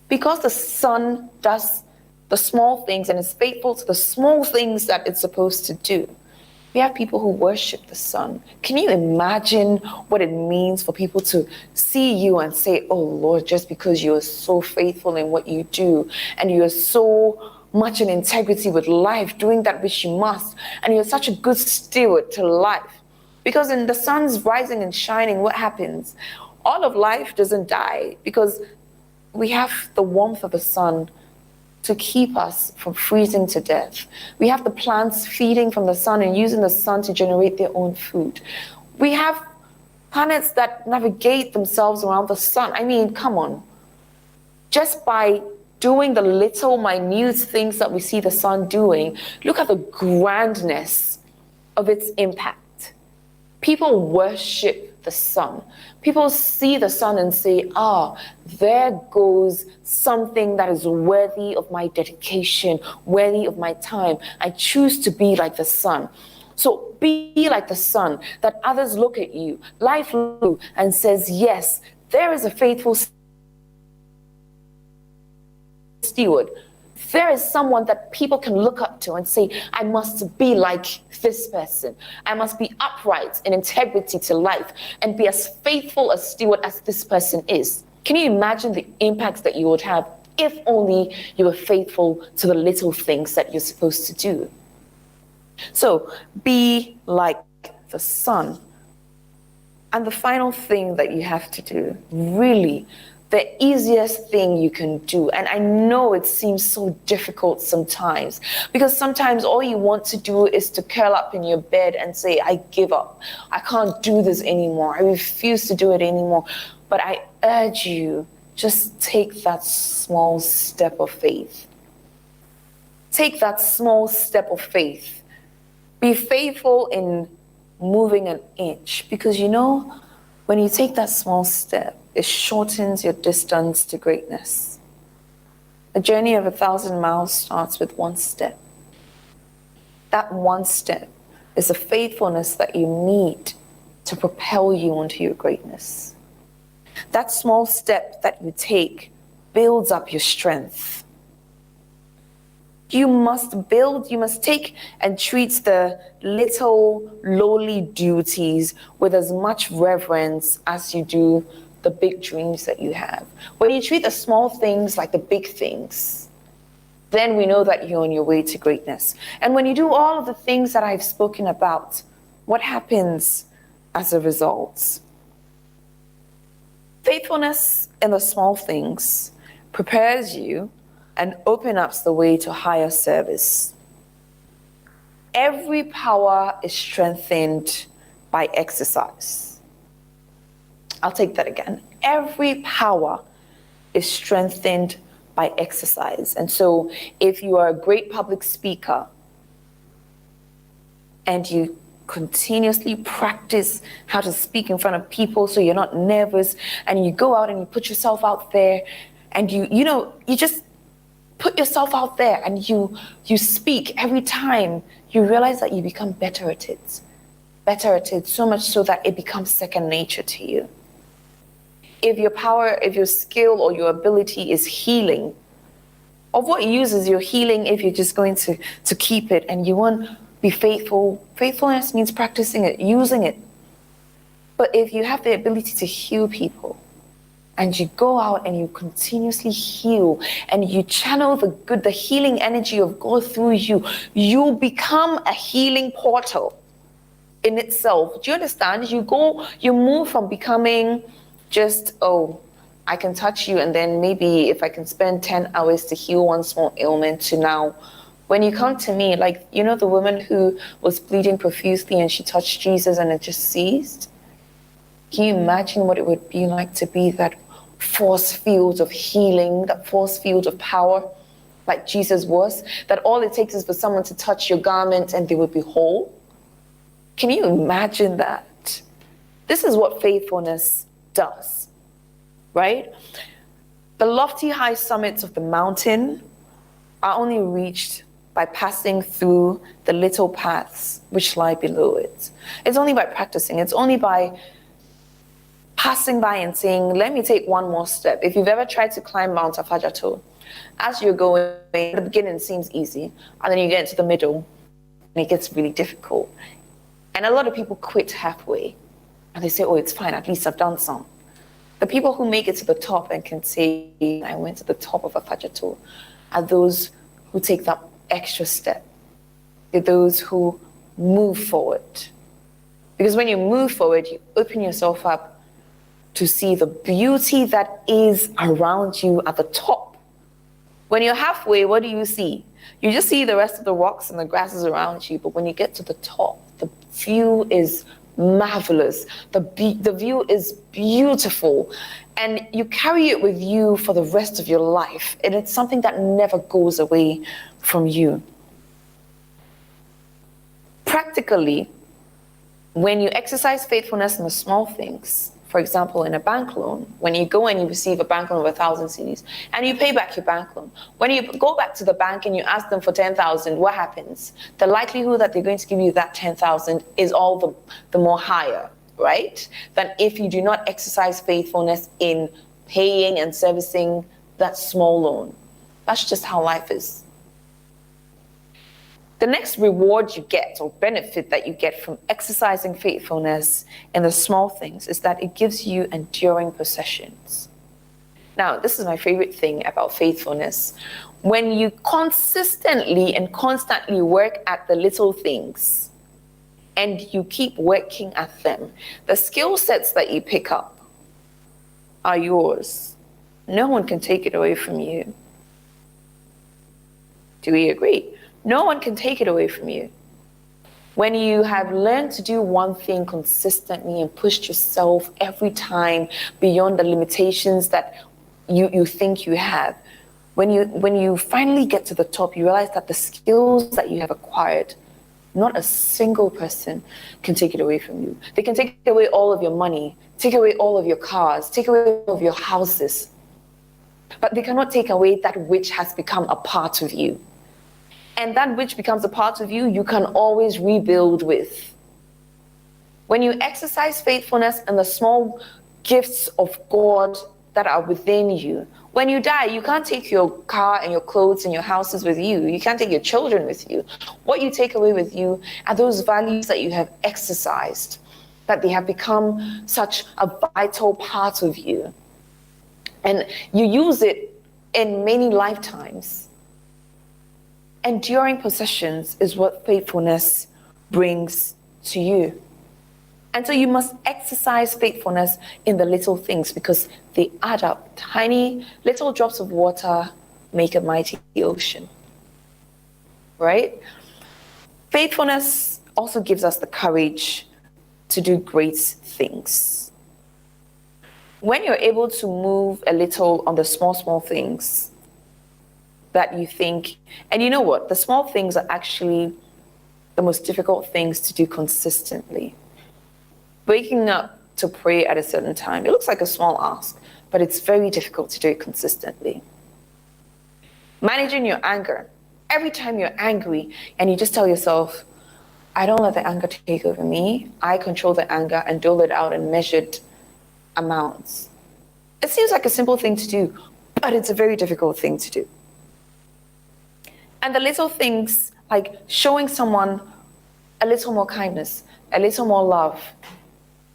Because the sun does the small things and is faithful to the small things that it's supposed to do, we have people who worship the sun. Can you imagine what it means for people to see you and say, oh Lord, just because you are so faithful in what you do, and you are so much in integrity with life, doing that which you must, and you're such a good steward to life. Because in the sun's rising and shining, what happens? All of life doesn't die, because we have the warmth of the sun to keep us from freezing to death. We have the plants feeding from the sun and using the sun to generate their own food. We have planets that navigate themselves around the sun. I mean, come on. Just by doing the little minute things that we see the sun doing, look at the grandness of its impact. People worship the sun. People see the sun and say, there goes something that is worthy of my dedication, worthy of my time. I choose to be like the sun. So be like the sun, that others look at you, life looks at you and says, yes, there is a faithful steward. There is someone that people can look up to and say, I must be like this person. I must be upright in integrity to life and be as faithful a steward as this person is. Can you imagine the impacts that you would have if only you were faithful to the little things that you're supposed to do? So be like the sun. And the final thing that you have to do, really, the easiest thing you can do, and I know it seems so difficult sometimes, because sometimes all you want to do is to curl up in your bed and say, I give up. I can't do this anymore. I refuse to do it anymore. But I urge you, just take that small step of faith. Take that small step of faith. Be faithful in moving an inch, because you know, when you take that small step, it shortens your distance to greatness. A journey of 1,000 miles starts with one step. That one step is the faithfulness that you need to propel you onto your greatness. That small step that you take builds up your strength. You must take and treat the little lowly duties with as much reverence as you do the big dreams that you have. When you treat the small things like the big things, then we know that you're on your way to greatness. And when you do all of the things that I've spoken about, what happens as a result? Faithfulness in the small things prepares you and opens up the way to higher service. Every power is strengthened by exercise. I'll take that again. Every power is strengthened by exercise. And so if you are a great public speaker and you continuously practice how to speak in front of people so you're not nervous, and you go out and you put yourself out there, and you just put yourself out there and you speak every time, you realize that you become better at it, so much so that it becomes second nature to you. If your skill or your ability is healing, of what use is your healing if you're just going to keep it and you won't be faithful? Faithfulness means practicing it, using it. But if you have the ability to heal people, and you go out and you continuously heal and you channel the healing energy of God through you, you become a healing portal in itself. Do you understand? You move from becoming just, oh, I can touch you, and then maybe if I can spend 10 hours to heal one small ailment, to now, when you come to me, like, you know, the woman who was bleeding profusely and she touched Jesus and it just ceased? Can you imagine what it would be like to be that force field of healing, that force field of power, like Jesus was? That all it takes is for someone to touch your garment and they would be whole? Can you imagine that? This is what faithfulness does, right? The lofty high summits of the mountain are only reached by passing through the little paths which lie below it. It's only by practicing. It's only by passing by and saying, let me take one more step. If you've ever tried to climb Mount Afajato, as you're going, at the beginning it seems easy, and then you get into the middle and it gets really difficult. And a lot of people quit halfway and they say, oh, it's fine, at least I've done some. The people who make it to the top and can say, I went to the top of Afajato, are those who take that extra step. They're those who move forward. Because when you move forward, you open yourself up to see the beauty that is around you at the top. When you're halfway, what do you see? You just see the rest of the rocks and the grasses around you. But when you get to the top, the view is marvelous. The view is beautiful. And you carry it with you for the rest of your life. And it's something that never goes away from you. Practically, when you exercise faithfulness in the small things, for example, in a bank loan, when you go and you receive a bank loan of 1,000 cedis and you pay back your bank loan, when you go back to the bank and you ask them for 10,000, what happens? The likelihood that they're going to give you that 10,000 is all the more higher, right? Than if you do not exercise faithfulness in paying and servicing that small loan. That's just how life is. The next reward you get or benefit that you get from exercising faithfulness in the small things is that it gives you enduring possessions. Now, this is my favorite thing about faithfulness. When you consistently and constantly work at the little things and you keep working at them, the skill sets that you pick up are yours. No one can take it away from you. Do we agree? No one can take it away from you. When you have learned to do one thing consistently and pushed yourself every time beyond the limitations that you think you have, when you finally get to the top, you realize that the skills that you have acquired, not a single person can take it away from you. They can take away all of your money, take away all of your cars, take away all of your houses, but they cannot take away that which has become a part of you. And that which becomes a part of you, you can always rebuild with. When you exercise faithfulness and the small gifts of God that are within you, when you die, you can't take your car and your clothes and your houses with you. You can't take your children with you. What you take away with you are those values that you have exercised, that they have become such a vital part of you. And you use it in many lifetimes. Enduring possessions is what faithfulness brings to you. And so you must exercise faithfulness in the little things because they add up. Tiny little drops of water make a mighty ocean, right? Faithfulness also gives us the courage to do great things. When you're able to move a little on the small things that you think, and you know what, the small things are actually the most difficult things to do consistently. Waking up to pray at a certain time, it looks like a small ask, but it's very difficult to do it consistently. Managing your anger. Every time you're angry and you just tell yourself, I don't let the anger take over me. I control the anger and dole it out in measured amounts. It seems like a simple thing to do, but it's a very difficult thing to do. And the little things, like showing someone a little more kindness, a little more love,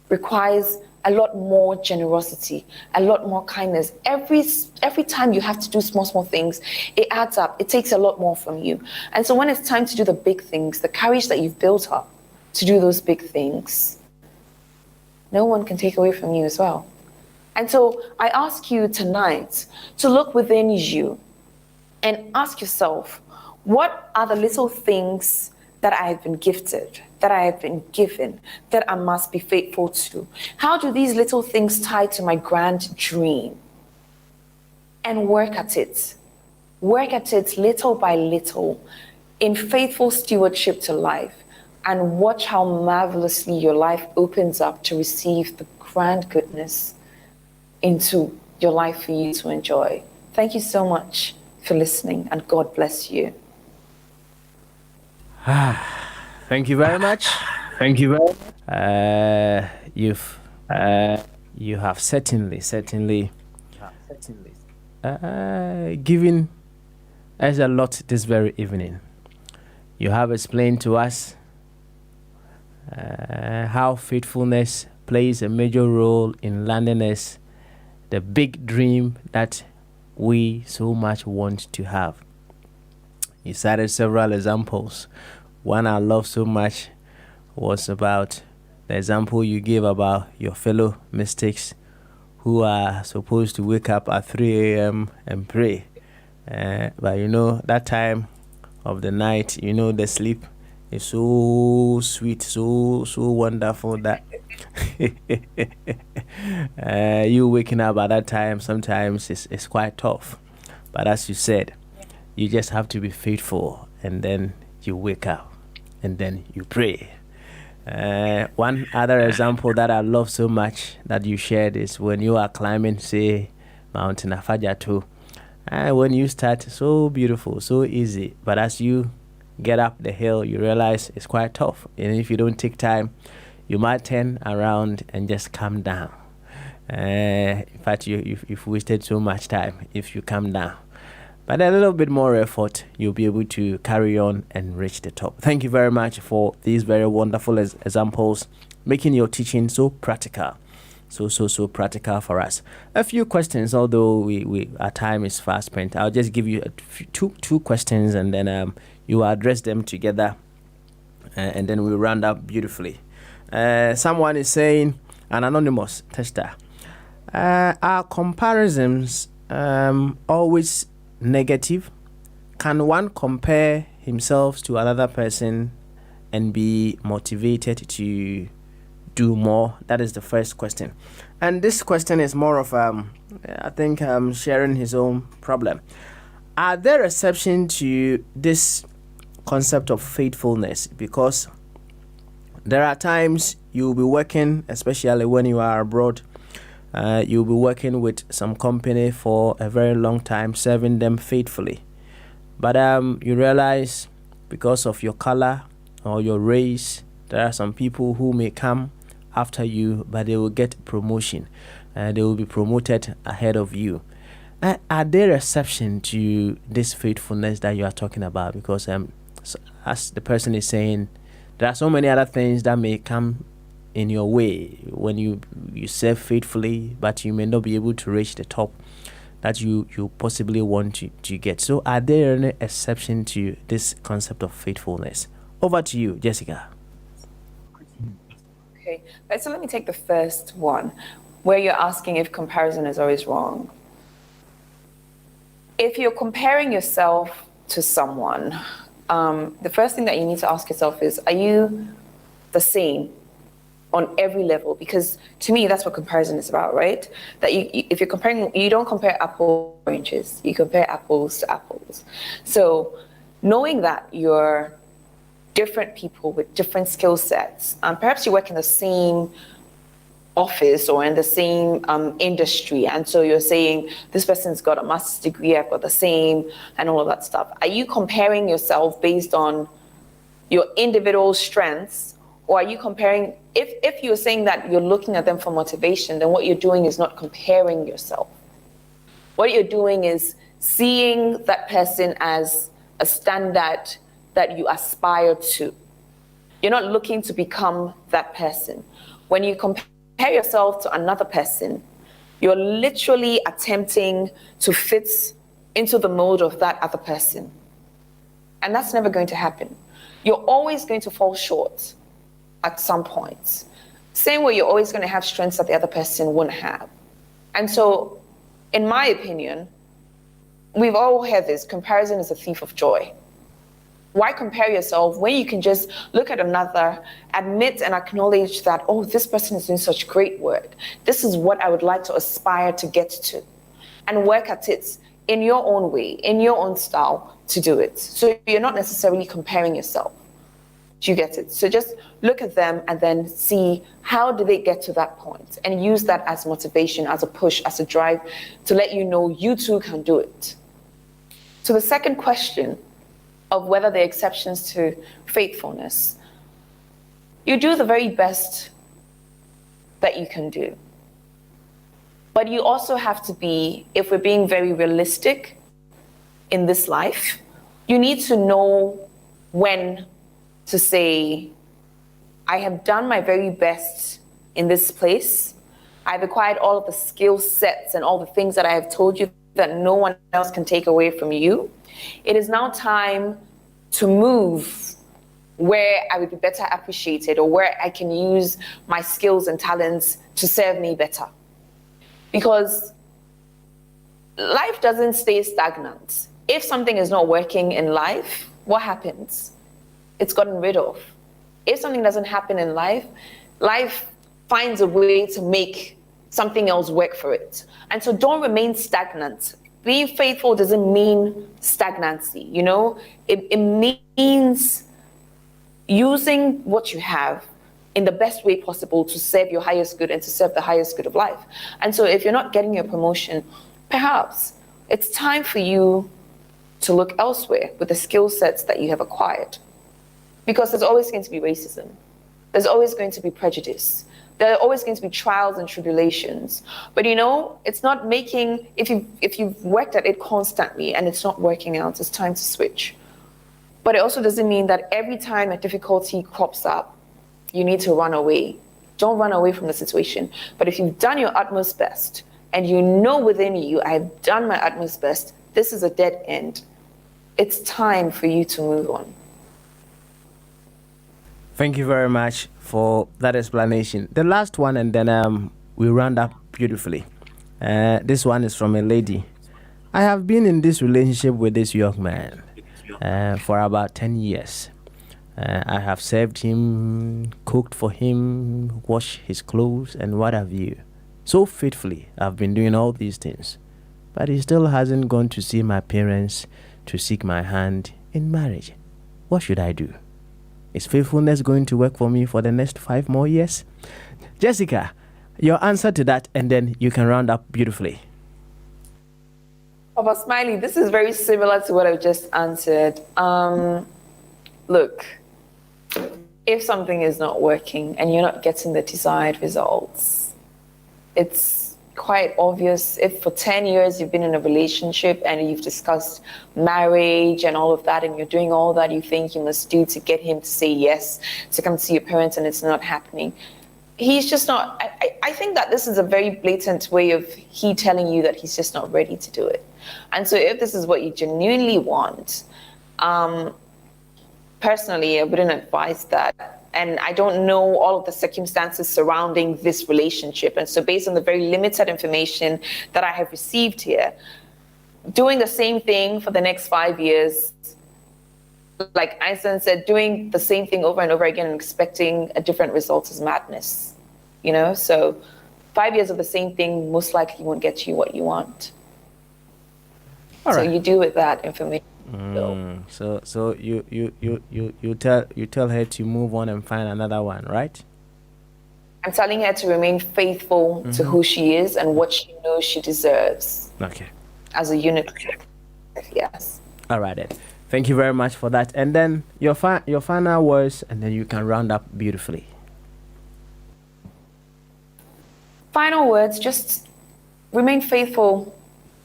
requires a lot more generosity, a lot more kindness. Every time you have to do small things, it adds up. It takes a lot more from you. And so when it's time to do the big things, the courage that you've built up to do those big things, no one can take away from you as well. And so I ask you tonight to look within you and ask yourself, what are the little things that I have been gifted, that I have been given, that I must be faithful to? How do these little things tie to my grand dream? And work at it. Work at it little by little in faithful stewardship to life, and watch how marvelously your life opens up to receive the grand goodness into your life for you to enjoy. Thank you so much for listening, and God bless you. Thank you very much. Thank you very much. You have certainly given us a lot this very evening. You have explained to us how faithfulness plays a major role in landing us the big dream that we so much want to have. You cited several examples. One I love so much was about the example you gave about your fellow mystics who are supposed to wake up at 3 a.m. and pray. But that time of the night, the sleep is so sweet, so wonderful that you waking up at that time sometimes is quite tough. But as you said, you just have to be faithful, and then you wake up and then you pray. One other example that I love so much that you shared is when you are climbing, say, Mountain Afajatu. When you start, so beautiful, so easy, but as you get up the hill, you realize it's quite tough, and if you don't take time, you might turn around and just come down. In fact, you've wasted so much time if you come down. But a little bit more effort, you'll be able to carry on and reach the top. Thank you very much for these very wonderful examples, making your teaching so practical. So practical for us. A few questions, although we our time is fast spent. I'll just give you two questions, and then you address them together, and then we'll round up beautifully. Someone is saying, an anonymous tester, are comparisons always negative? Can one compare himself to another person and be motivated to do more? That is the first question. And this question is more of I think sharing his own problem. Are there exceptions to this concept of faithfulness? Because there are times you'll be working, especially when you are abroad, you'll be working with some company for a very long time, serving them faithfully. But you realize because of your color or your race, there are some people who may come after you, but they will get promotion. They will be promoted ahead of you. Are there exceptions to this faithfulness that you are talking about? Because as the person is saying, there are so many other things that may come in your way when you serve faithfully, but you may not be able to reach the top that you possibly want to get. So are there any exception to this concept of faithfulness? Over to you, Jessica. Okay, so let me take the first one, where you're asking if comparison is always wrong. If you're comparing yourself to someone, the first thing that you need to ask yourself is, are you the same on every level? Because to me, that's what comparison is about, right? That if you're comparing, you don't compare apples to oranges, you compare apples to apples. So knowing that you're different people with different skill sets, perhaps you work in the same office or in the same industry, and so you're saying this person's got a master's degree, I've got the same, and all of that stuff. Are you comparing yourself based on your individual strengths, or are you comparing, if you're saying that you're looking at them for motivation, then what you're doing is not comparing yourself. What you're doing is seeing that person as a standard that you aspire to. You're not looking to become that person. When you compare yourself to another person, you're literally attempting to fit into the mold of that other person. And that's never going to happen. You're always going to fall short at some point. Same way, you're always going to have strengths that the other person wouldn't have. And so, in my opinion, we've all heard this: comparison is a thief of joy. Why compare yourself when you can just look at another, admit and acknowledge that, oh, this person is doing such great work. This is what I would like to aspire to get to, and work at it in your own way, in your own style to do it. So you're not necessarily comparing yourself. Do you get it? So just look at them and then see how did they get to that point, and use that as motivation, as a push, as a drive to let you know you too can do it. So the second question of whether there are exceptions to faithfulness, you do the very best that you can do. But you also have to be, if we're being very realistic in this life, you need to know when to say, I have done my very best in this place. I've acquired all of the skill sets and all the things that I have told you that no one else can take away from you. It is now time to move where I would be better appreciated, or where I can use my skills and talents to serve me better. Because life doesn't stay stagnant. If something is not working in life, what happens? It's gotten rid of. If something doesn't happen in life, life finds a way to make something else work for it. And so don't remain stagnant. Being faithful doesn't mean stagnancy, you know? It means using what you have in the best way possible to serve your highest good and to serve the highest good of life. And so if you're not getting your promotion, perhaps it's time for you to look elsewhere with the skill sets that you have acquired. Because there's always going to be racism. There's always going to be prejudice. There are always going to be trials and tribulations. But you know, it's not making, if you've worked at it constantly and it's not working out, it's time to switch. But it also doesn't mean that every time a difficulty crops up, you need to run away. Don't run away from the situation. But if you've done your utmost best, and you know within you, I've done my utmost best, this is a dead end, it's time for you to move on. Thank you very much for that explanation. The last one, and then we round up beautifully. This one is from a lady. I have been in this relationship with this young man for about 10 years. I have served him, cooked for him, washed his clothes, and what have you. So faithfully, I've been doing all these things. But he still hasn't gone to see my parents to seek my hand in marriage. What should I do? Is faithfulness going to work for me for the next 5 more years? Jessica, your answer to that, and then you can round up beautifully. Papa Smiley, this is very similar to what I've just answered. Look, if something is not working and you're not getting the desired results, it's quite obvious. If for 10 years you've been in a relationship and you've discussed marriage and all of that, and you're doing all that you think you must do to get him to say yes, to come see your parents, and it's not happening, he's just not, I think that this is a very blatant way of he telling you that he's just not ready to do it. And so if this is what you genuinely want, personally, I wouldn't advise that. And I don't know all of the circumstances surrounding this relationship. And so based on the very limited information that I have received here, doing the same thing for the next 5 years, like Einstein said, doing the same thing over and over again and expecting a different result is madness. You know, so 5 years of the same thing most likely won't get you what you want. All right. So you do with that information. So you tell her to move on and find another one, right? I'm telling her to remain faithful to who she is and what she knows she deserves. Okay. As a unit. Yes. All right then. Thank you very much for that. And then your final words, and then you can round up beautifully. Final words, just remain faithful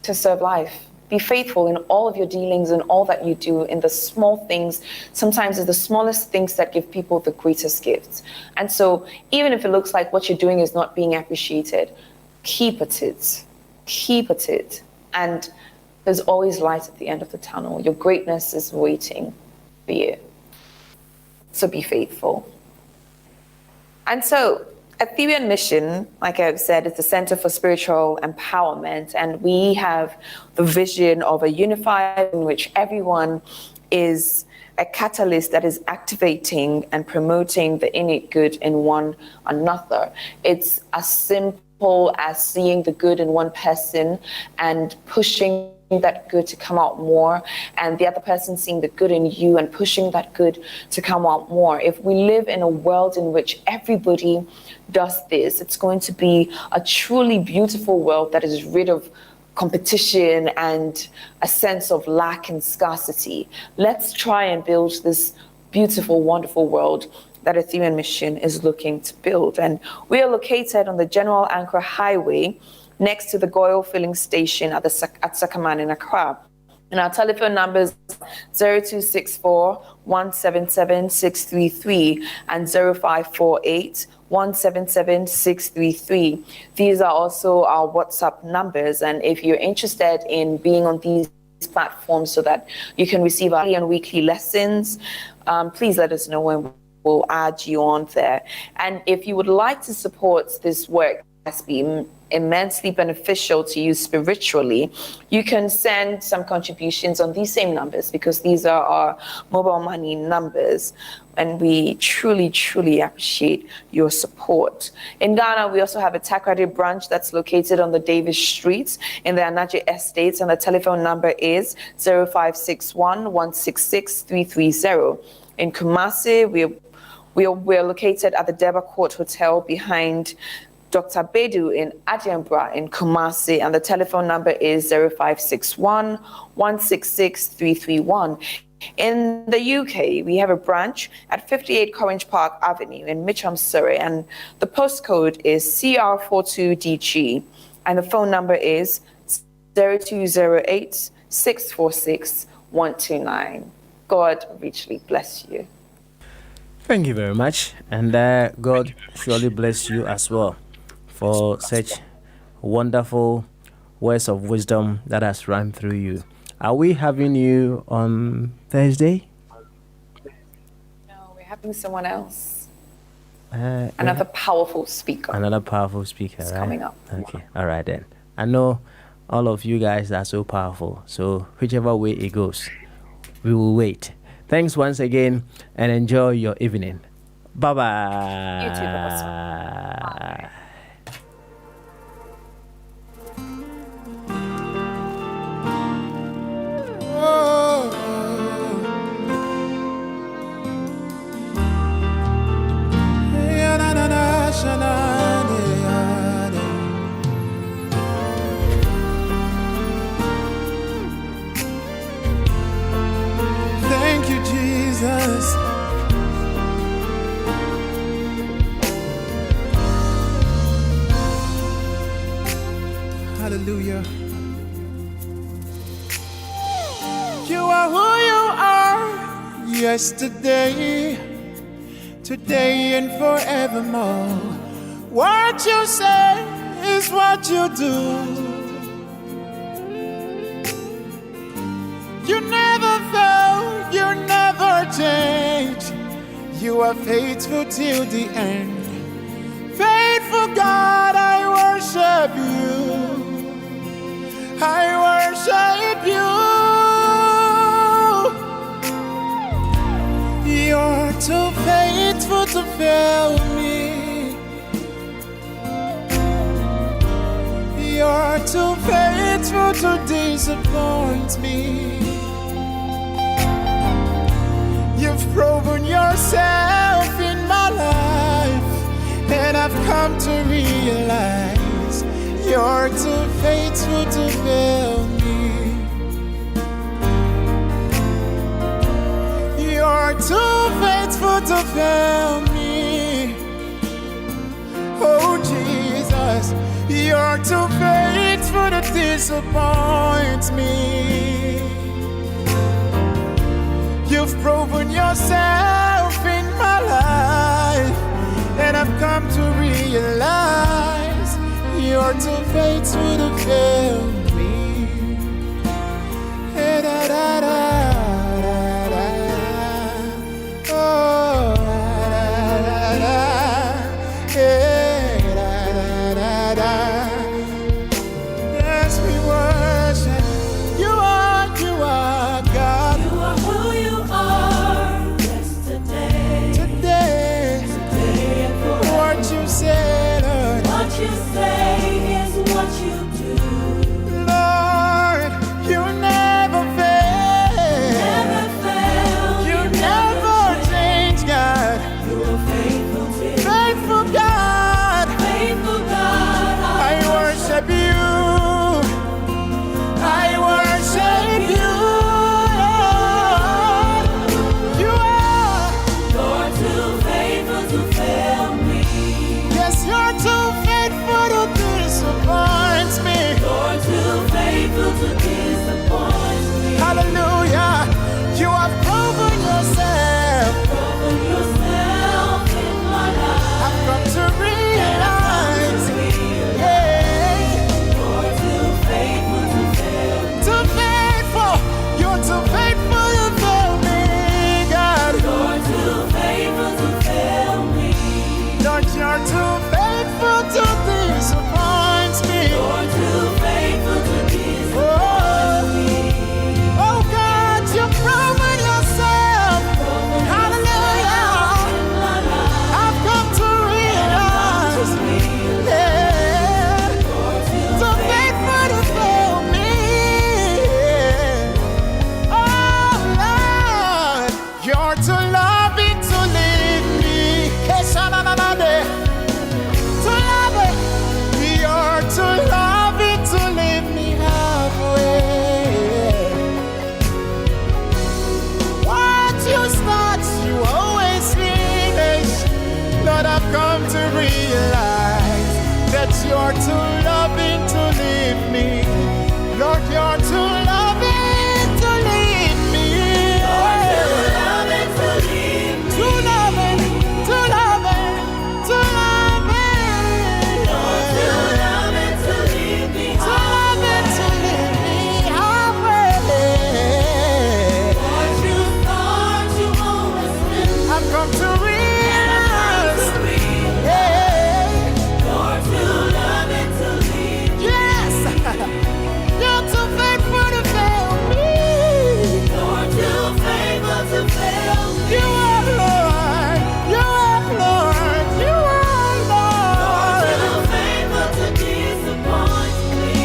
to serve life. Be faithful in all of your dealings and all that you do, in the small things. Sometimes it's the smallest things that give people the greatest gifts. And so even if it looks like what you're doing is not being appreciated, keep at it. Keep at it. And there's always light at the end of the tunnel. Your greatness is waiting for you. So be faithful. And so Ethereum Mission, like I've said, is the Center for Spiritual Empowerment, and we have the vision of a unified in which everyone is a catalyst that is activating and promoting the innate good in one another. It's as simple as seeing the good in one person and pushing that good to come out more, and the other person seeing the good in you and pushing that good to come out more. If we live in a world in which everybody does this, it's going to be a truly beautiful world that is rid of competition and a sense of lack and scarcity. Let's try and build this beautiful, wonderful world that Ethereum Mission is looking to build. And we are located on the General Anchor Highway, next to the Goyle filling station at Sakaman in Accra. And our telephone numbers 0264 177 633 and 0548 177 633. These are also our WhatsApp numbers. And if you're interested in being on these platforms so that you can receive our daily and weekly lessons, please let us know and we'll add you on there. And if you would like to support this work that's been immensely beneficial to you spiritually, you can send some contributions on these same numbers, because these are our mobile money numbers, and we truly, truly appreciate your support. In Ghana, we also have a Takoradi branch that's located on the Davis Street in the Anaje Estates, and the telephone number is 0561 166 330. In Kumasi, we're located at the Deba Court Hotel behind Dr. Bedu in Adiambra in Kumasi, and the telephone number is 0561 166 331. In the UK, we have a branch at 58 Corange Park Avenue in Mitcham, Surrey, and the postcode is CR42DG, and the phone number is 0208 646 129. God richly bless you. Thank you very much, and God surely bless you as well for such wonderful words of wisdom that has run through you. Are we having you on Thursday? No, we're having someone else. Another powerful speaker. Another powerful speaker, It's right? coming up. Okay, all right then. I know all of you guys are so powerful, so whichever way it goes, we will wait. Thanks once again, and enjoy your evening. Bye-bye. You too, Papa. Thank you, Jesus. Hallelujah. You are who you are, yesterday, today, and forevermore. What you say is what you do. You never fail, you never change. You are faithful till the end. Faithful God, I worship you. I worship you. You're too faithful to fail me. You're too faithful to disappoint me. You've proven yourself in my life, and I've come to realize you're too faithful to fail me. You're too faithful to fail me. Oh Jesus, you're too faithful faithful to disappoint me. You've proven yourself in my life, and I've come to realize you're too faithful to fail me. Hey, da, da, da, da, da. Oh, da, da, da. Hey, da, da, da, da. Yes, we worship. You are God. You are who you are. Yesterday, Today, today and forever. what you say, Lord. What you say is what you do. Lord, you never fail. Never fail. You never change, God. You are faithful to Faithful God, faithful God. I worship you. I worship you, Lord. You are, You're too faithful to fail me. yes, you're too faithful to disappoint me. You're too faithful to disappoint me. Hallelujah, you have proven yourself. Proven yourself in my life. I've come to realize, yeah, You're too faithful to fail me. too faithful. You're too faithful to fail me, God. You're too faithful to fail me. Lord, you're too faithful to disappoint me. You're too faithful to disappoint me. Oh God, you've proven yourself. Hallelujah. In my life, I've come to realize, yeah, you're too faithful to fail me. Oh Lord, you're too loving to leave me. Hey, sha-na-na-na-de. Too loving. You're too loving to leave me halfway. What you start, you always finish. Lord, I've come to realize that you're too loving to leave me. Lord, you're too loving to leave me. loving to leave me. Too loving, too loving, too loving. Too loving to leave me. Too loving to leave me halfway. What you thought you always been. I've come to realize, To realize yeah, you're too loving to leave me. yes, you're too faithful to fail me. You're too faithful to fail me. You are Lord, you are Lord, you are Lord. Too faithful to disappoint me.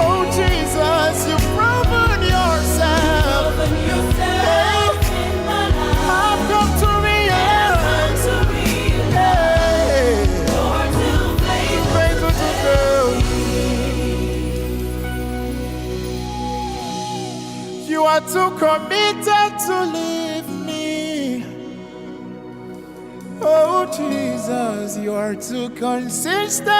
Oh Jesus, you've proven yourself. Open yourself in my life. I've come to realize, To realize hey, you're too faithful. faithful to fail. You are too committed to leave me. Oh Jesus, you are too consistent.